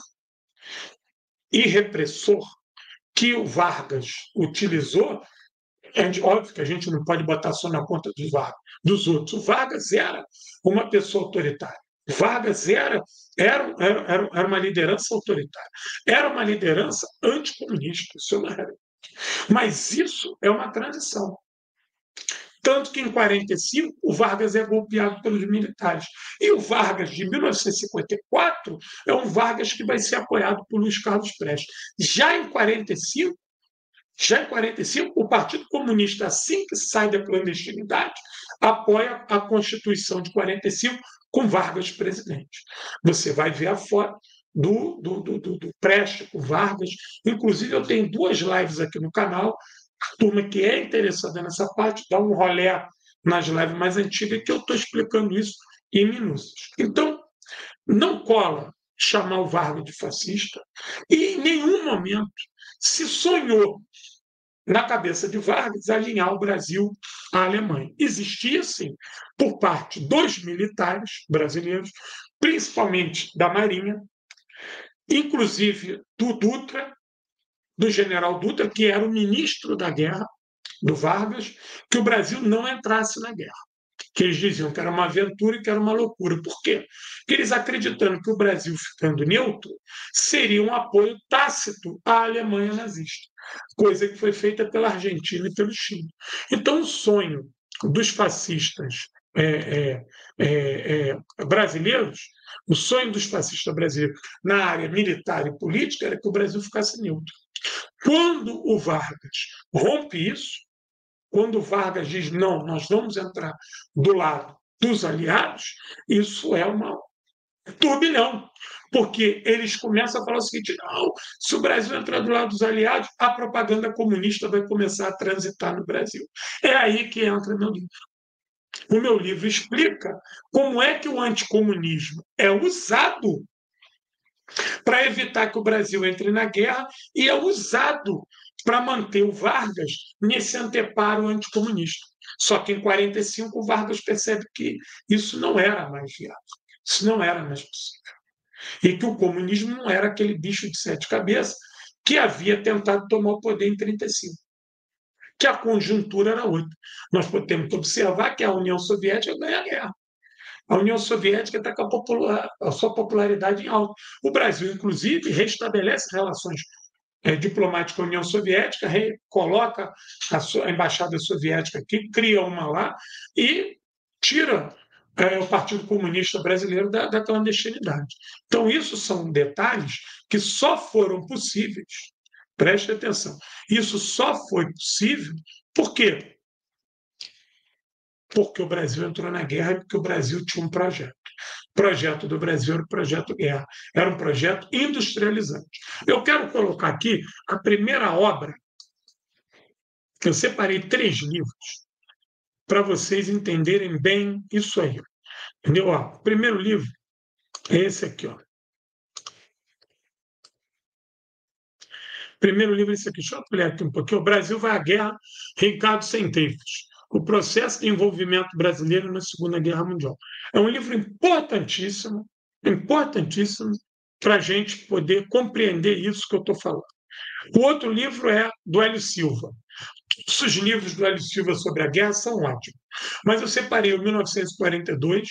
e repressor que o Vargas utilizou, é óbvio que a gente não pode botar só na conta dos outros. O Vargas era uma pessoa autoritária. Vargas era uma liderança autoritária. Era uma liderança anticomunista. Isso não era. Mas isso é uma transição. Tanto que, em 1945, o Vargas é golpeado pelos militares. E o Vargas, de 1954, é um Vargas que vai ser apoiado por Luiz Carlos Prestes. Já em 1945, o Partido Comunista, assim que sai da clandestinidade, apoia a Constituição de 1945 com Vargas presidente. Você vai ver a foto do Prestes com Vargas. Inclusive, eu tenho 2 lives aqui no canal. A turma que é interessada nessa parte, dá um rolé nas lives mais antigas, que eu estou explicando isso em minúcias. Então, não cola chamar o Vargas de fascista, e em nenhum momento se sonhou na cabeça de Vargas alinhar o Brasil à Alemanha. Existia, sim, por parte dos militares brasileiros, principalmente da Marinha, inclusive do Dutra, do general Dutra, que era o ministro da guerra do Vargas, que o Brasil não entrasse na guerra. Que eles diziam que era uma aventura e que era uma loucura. Por quê? Porque eles acreditando que o Brasil, ficando neutro, seria um apoio tácito à Alemanha nazista, coisa que foi feita pela Argentina e pelo Chile. Então, o sonho dos fascistas brasileiros, o sonho dos fascistas brasileiros na área militar e política era que o Brasil ficasse neutro. Quando o Vargas rompe isso, quando o Vargas diz não, nós vamos entrar do lado dos aliados, isso é um turbilhão, porque eles começam a falar o seguinte: não, se o Brasil entrar do lado dos aliados, a propaganda comunista vai começar a transitar no Brasil. É aí que entra meu livro. O meu livro explica como é que o anticomunismo é usado para evitar que o Brasil entre na guerra e é usado para manter o Vargas nesse anteparo anticomunista. Só que em 1945 o Vargas percebe que isso não era mais viável, isso não era mais possível. E que o comunismo não era aquele bicho de 7 cabeças que havia tentado tomar o poder em 1935. Que a conjuntura era outra. Nós podemos observar que a União Soviética ganha a guerra. A União Soviética está com a sua popularidade em alta. O Brasil, inclusive, restabelece relações diplomáticas com a União Soviética, coloca a embaixada soviética aqui, cria uma lá e tira o Partido Comunista Brasileiro da clandestinidade. Então, isso são detalhes que só foram possíveis, preste atenção, isso só foi possível por quê? Porque o Brasil entrou na guerra e porque o Brasil tinha um projeto. O projeto do Brasil era o projeto guerra, era um projeto industrializante. Eu quero colocar aqui a primeira obra. Eu separei 3 livros para vocês entenderem bem isso aí. Entendeu? Ó, o primeiro livro é esse aqui. Ó. O primeiro livro é esse aqui. Deixa eu ampliar aqui um pouquinho. O Brasil vai à guerra, Ricardo Centeifos. O processo de envolvimento brasileiro na Segunda Guerra Mundial. É um livro importantíssimo para a gente poder compreender isso que eu estou falando. O outro livro é do Hélio Silva. Todos os livros do Hélio Silva sobre a guerra são ótimos, mas eu separei o 1942,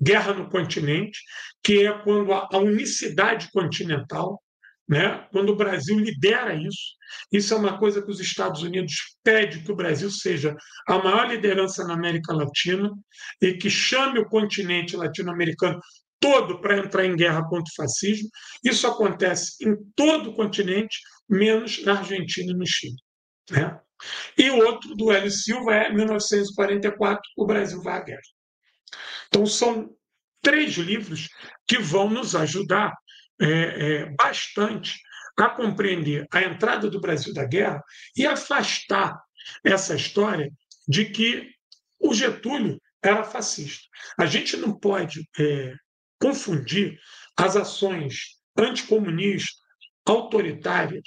Guerra no Continente, que é quando a unicidade continental, né? Quando o Brasil lidera isso. Isso é uma coisa que os Estados Unidos pedem que o Brasil seja a maior liderança na América Latina e que chame o continente latino-americano todo para entrar em guerra contra o fascismo. Isso acontece em todo o continente, menos na Argentina e no Chile. Né? E o outro, do Hélio Silva, é 1944, o Brasil vai à guerra. Então, são 3 livros que vão nos ajudar bastante a compreender a entrada do Brasil da guerra e afastar essa história de que o Getúlio era fascista. A gente não pode confundir as ações anticomunistas, autoritárias,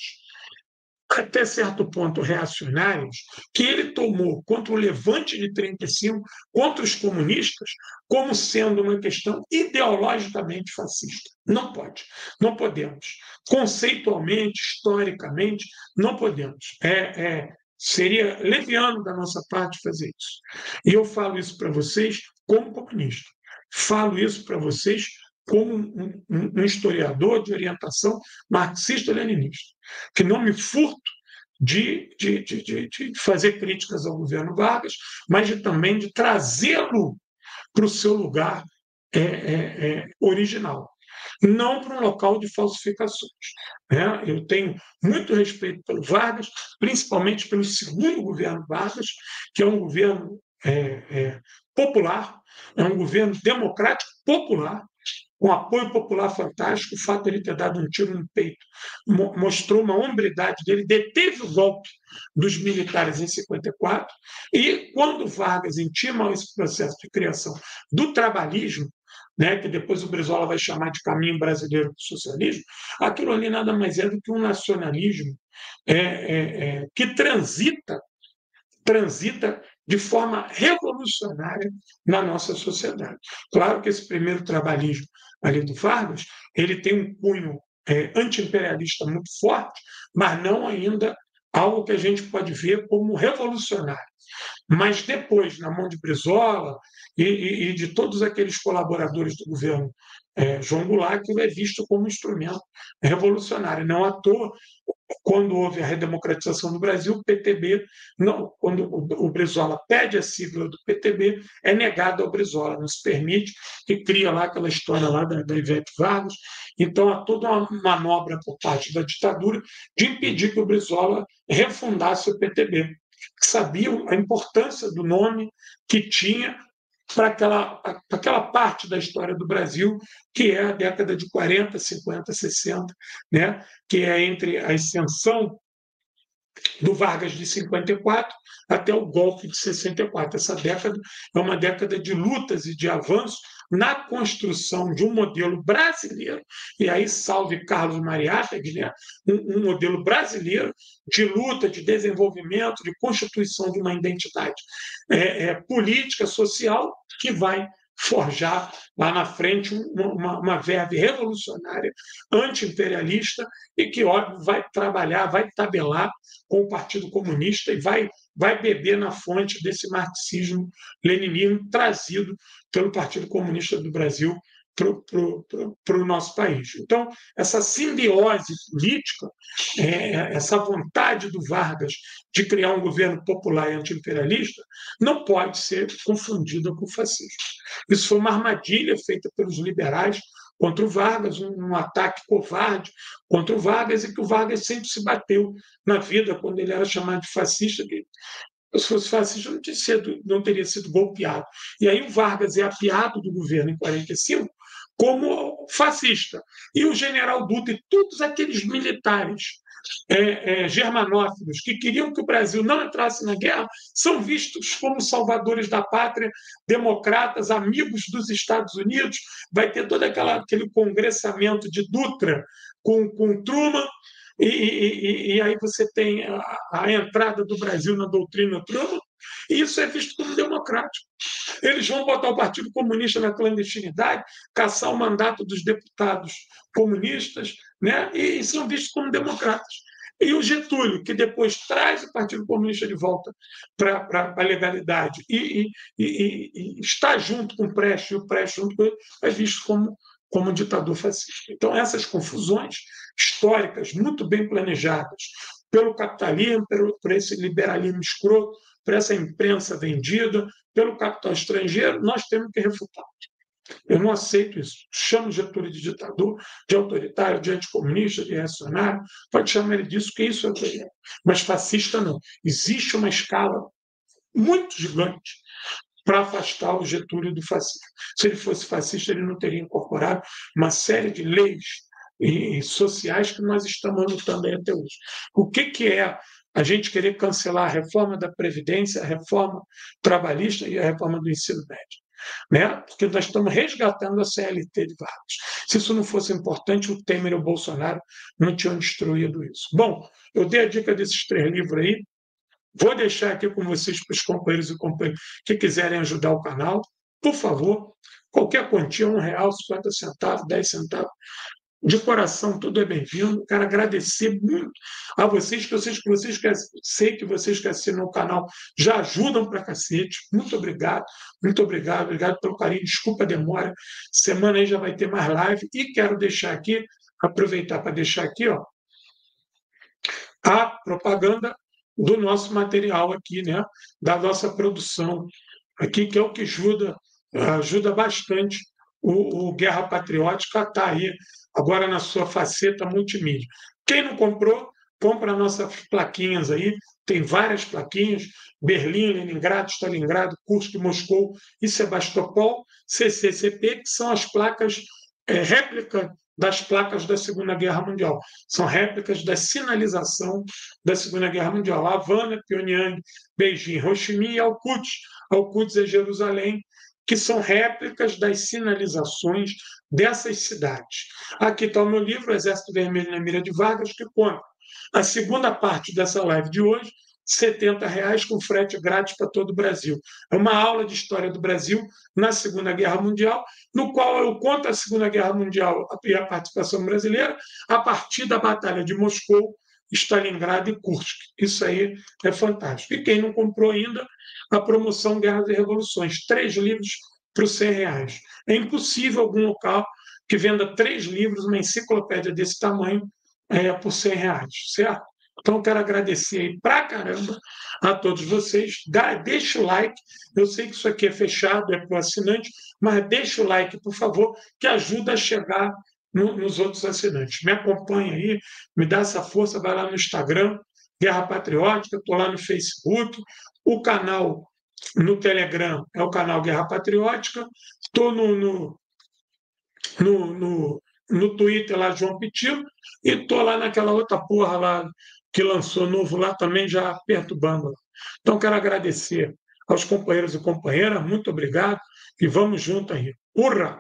até certo ponto reacionárias, que ele tomou contra o Levante de 1935, contra os comunistas, como sendo uma questão ideologicamente fascista. Não pode, não podemos. Conceitualmente, historicamente, não podemos. Seria leviano da nossa parte fazer isso. E eu falo isso para vocês como comunista. Falo isso para vocês como um historiador de orientação marxista-leninista, que não me furto de fazer críticas ao governo Vargas, mas também de trazê-lo para o seu lugar original, não para um local de falsificações. Né? Eu tenho muito respeito pelo Vargas, principalmente pelo segundo governo Vargas, que é um governo popular, é um governo democrático popular, com apoio popular fantástico. O fato de ele ter dado um tiro no peito mostrou uma hombridade dele, deteve o golpe dos militares em 54, e quando Vargas intima esse processo de criação do trabalhismo, né, que depois o Brizola vai chamar de caminho brasileiro do socialismo, aquilo ali nada mais é do que um nacionalismo que transita de forma revolucionária na nossa sociedade. Claro que esse primeiro trabalhismo ali do Vargas, ele tem um cunho anti-imperialista muito forte, mas não ainda algo que a gente pode ver como revolucionário. Mas depois, na mão de Brizola e de todos aqueles colaboradores do governo João Goulart, aquilo é visto como um instrumento revolucionário. Não à toa, quando houve a redemocratização do Brasil, o PTB, não, quando o Brizola pede a sigla do PTB, é negado ao Brizola, não se permite, que cria lá aquela história lá da Ivete Vargas. Então, há toda uma manobra por parte da ditadura de impedir que o Brizola refundasse o PTB, que sabiam a importância do nome que tinha para aquela parte da história do Brasil, que é a década de 40, 50, 60, né? Que é entre a ascensão do Vargas de 54 até o golpe de 64. Essa década é uma década de lutas e de avanços na construção de um modelo brasileiro, e aí salve Carlos Mariátegui, né? um modelo brasileiro de luta, de desenvolvimento, de constituição de uma identidade política, social, que vai forjar lá na frente uma verve revolucionária, anti-imperialista, e que, óbvio, vai trabalhar, vai tabelar com o Partido Comunista e vai beber na fonte desse marxismo-leninismo trazido pelo Partido Comunista do Brasil para o nosso país. Então, essa simbiose política, essa vontade do Vargas de criar um governo popular e anti-imperialista, não pode ser confundida com o fascismo. Isso foi uma armadilha feita pelos liberais contra o Vargas, um ataque covarde contra o Vargas, e que o Vargas sempre se bateu na vida quando ele era chamado de fascista, que se fosse fascista não teria sido golpeado. E aí o Vargas é apiado do governo em 45 como fascista. E o general Dutra e todos aqueles militares germanófilos que queriam que o Brasil não entrasse na guerra são vistos como salvadores da pátria, democratas, amigos dos Estados Unidos. Vai ter todo aquele congressamento de Dutra com Truman, e aí você tem a entrada do Brasil na doutrina Truman, e isso é visto como democrático. Eles vão botar o Partido Comunista na clandestinidade, caçar o mandato dos deputados comunistas, né? E são vistos como democratas. E o Getúlio, que depois traz o Partido Comunista de volta para a legalidade e está junto com o Prestes, e o Prestes junto com ele, é visto como um ditador fascista. Então, essas confusões históricas, muito bem planejadas pelo capitalismo, por esse liberalismo escroto, por essa imprensa vendida, pelo capital estrangeiro, nós temos que refutar. Eu não aceito isso. Chamo Getúlio de ditador, de autoritário, de anticomunista, de reacionário, pode chamar ele disso, que isso é o que é. Mas fascista não. Existe uma escala muito gigante para afastar o Getúlio do fascismo. Se ele fosse fascista, ele não teria incorporado uma série de leis e sociais que nós estamos lutando aí até hoje. O que é a gente querer cancelar a reforma da Previdência, a reforma trabalhista e a reforma do ensino médio? Né? Porque nós estamos resgatando a CLT de Vargas. Se isso não fosse importante, o Temer e o Bolsonaro não tinham destruído isso. Bom, eu dei a dica desses 3 livros aí. Vou deixar aqui com vocês para os companheiros e companheiras que quiserem ajudar o canal. Por favor, qualquer quantia, R$1, 50 centavos, 10 centavos. De coração, tudo é bem-vindo. Quero agradecer muito a vocês, que sei que vocês que assinam o canal já ajudam para cacete. Muito obrigado, obrigado pelo carinho. Desculpa a demora. Semana aí já vai ter mais live. E quero deixar aqui, aproveitar para deixar aqui, ó, a propaganda do nosso material aqui, né? Da nossa produção aqui, que é o que ajuda bastante o Guerra Patriótica a estar aí agora na sua faceta multimídia. Quem não comprou, compra nossas plaquinhas aí, tem várias plaquinhas, Berlim, Leningrado, Stalingrado, Kursk, Moscou e Sebastopol, CCCP, que são as placas réplica das placas da Segunda Guerra Mundial. São réplicas da sinalização da Segunda Guerra Mundial. Havana, Pyongyang, Beijing, Ho Chi Minh e Al-Quds. Al-Quds é Jerusalém, que são réplicas das sinalizações dessas cidades. Aqui está o meu livro, Exército Vermelho na Mira de Vargas, que conta a segunda parte dessa live de hoje, R$70 com frete grátis para todo o Brasil. É uma aula de história do Brasil na Segunda Guerra Mundial, no qual eu conto a Segunda Guerra Mundial e a participação brasileira a partir da Batalha de Moscou, Stalingrado e Kursk. Isso aí é fantástico. E quem não comprou ainda, a promoção Guerras e Revoluções, 3 livros por R$100. É impossível algum local que venda 3 livros, uma enciclopédia desse tamanho, por R$100, certo? Então, quero agradecer aí pra caramba a todos vocês. Deixa o like. Eu sei que isso aqui é fechado, é para o assinante, mas deixa o like, por favor, que ajuda a chegar nos outros assinantes. Me acompanha aí, me dá essa força, vai lá no Instagram, Guerra Patriótica, estou lá no Facebook, o canal no Telegram é o canal Guerra Patriótica, estou no Twitter lá, João Pitilo, e estou lá naquela outra porra lá que lançou novo lá também, já perturbando. Então, quero agradecer aos companheiros e companheiras, muito obrigado, e vamos junto aí. Urra!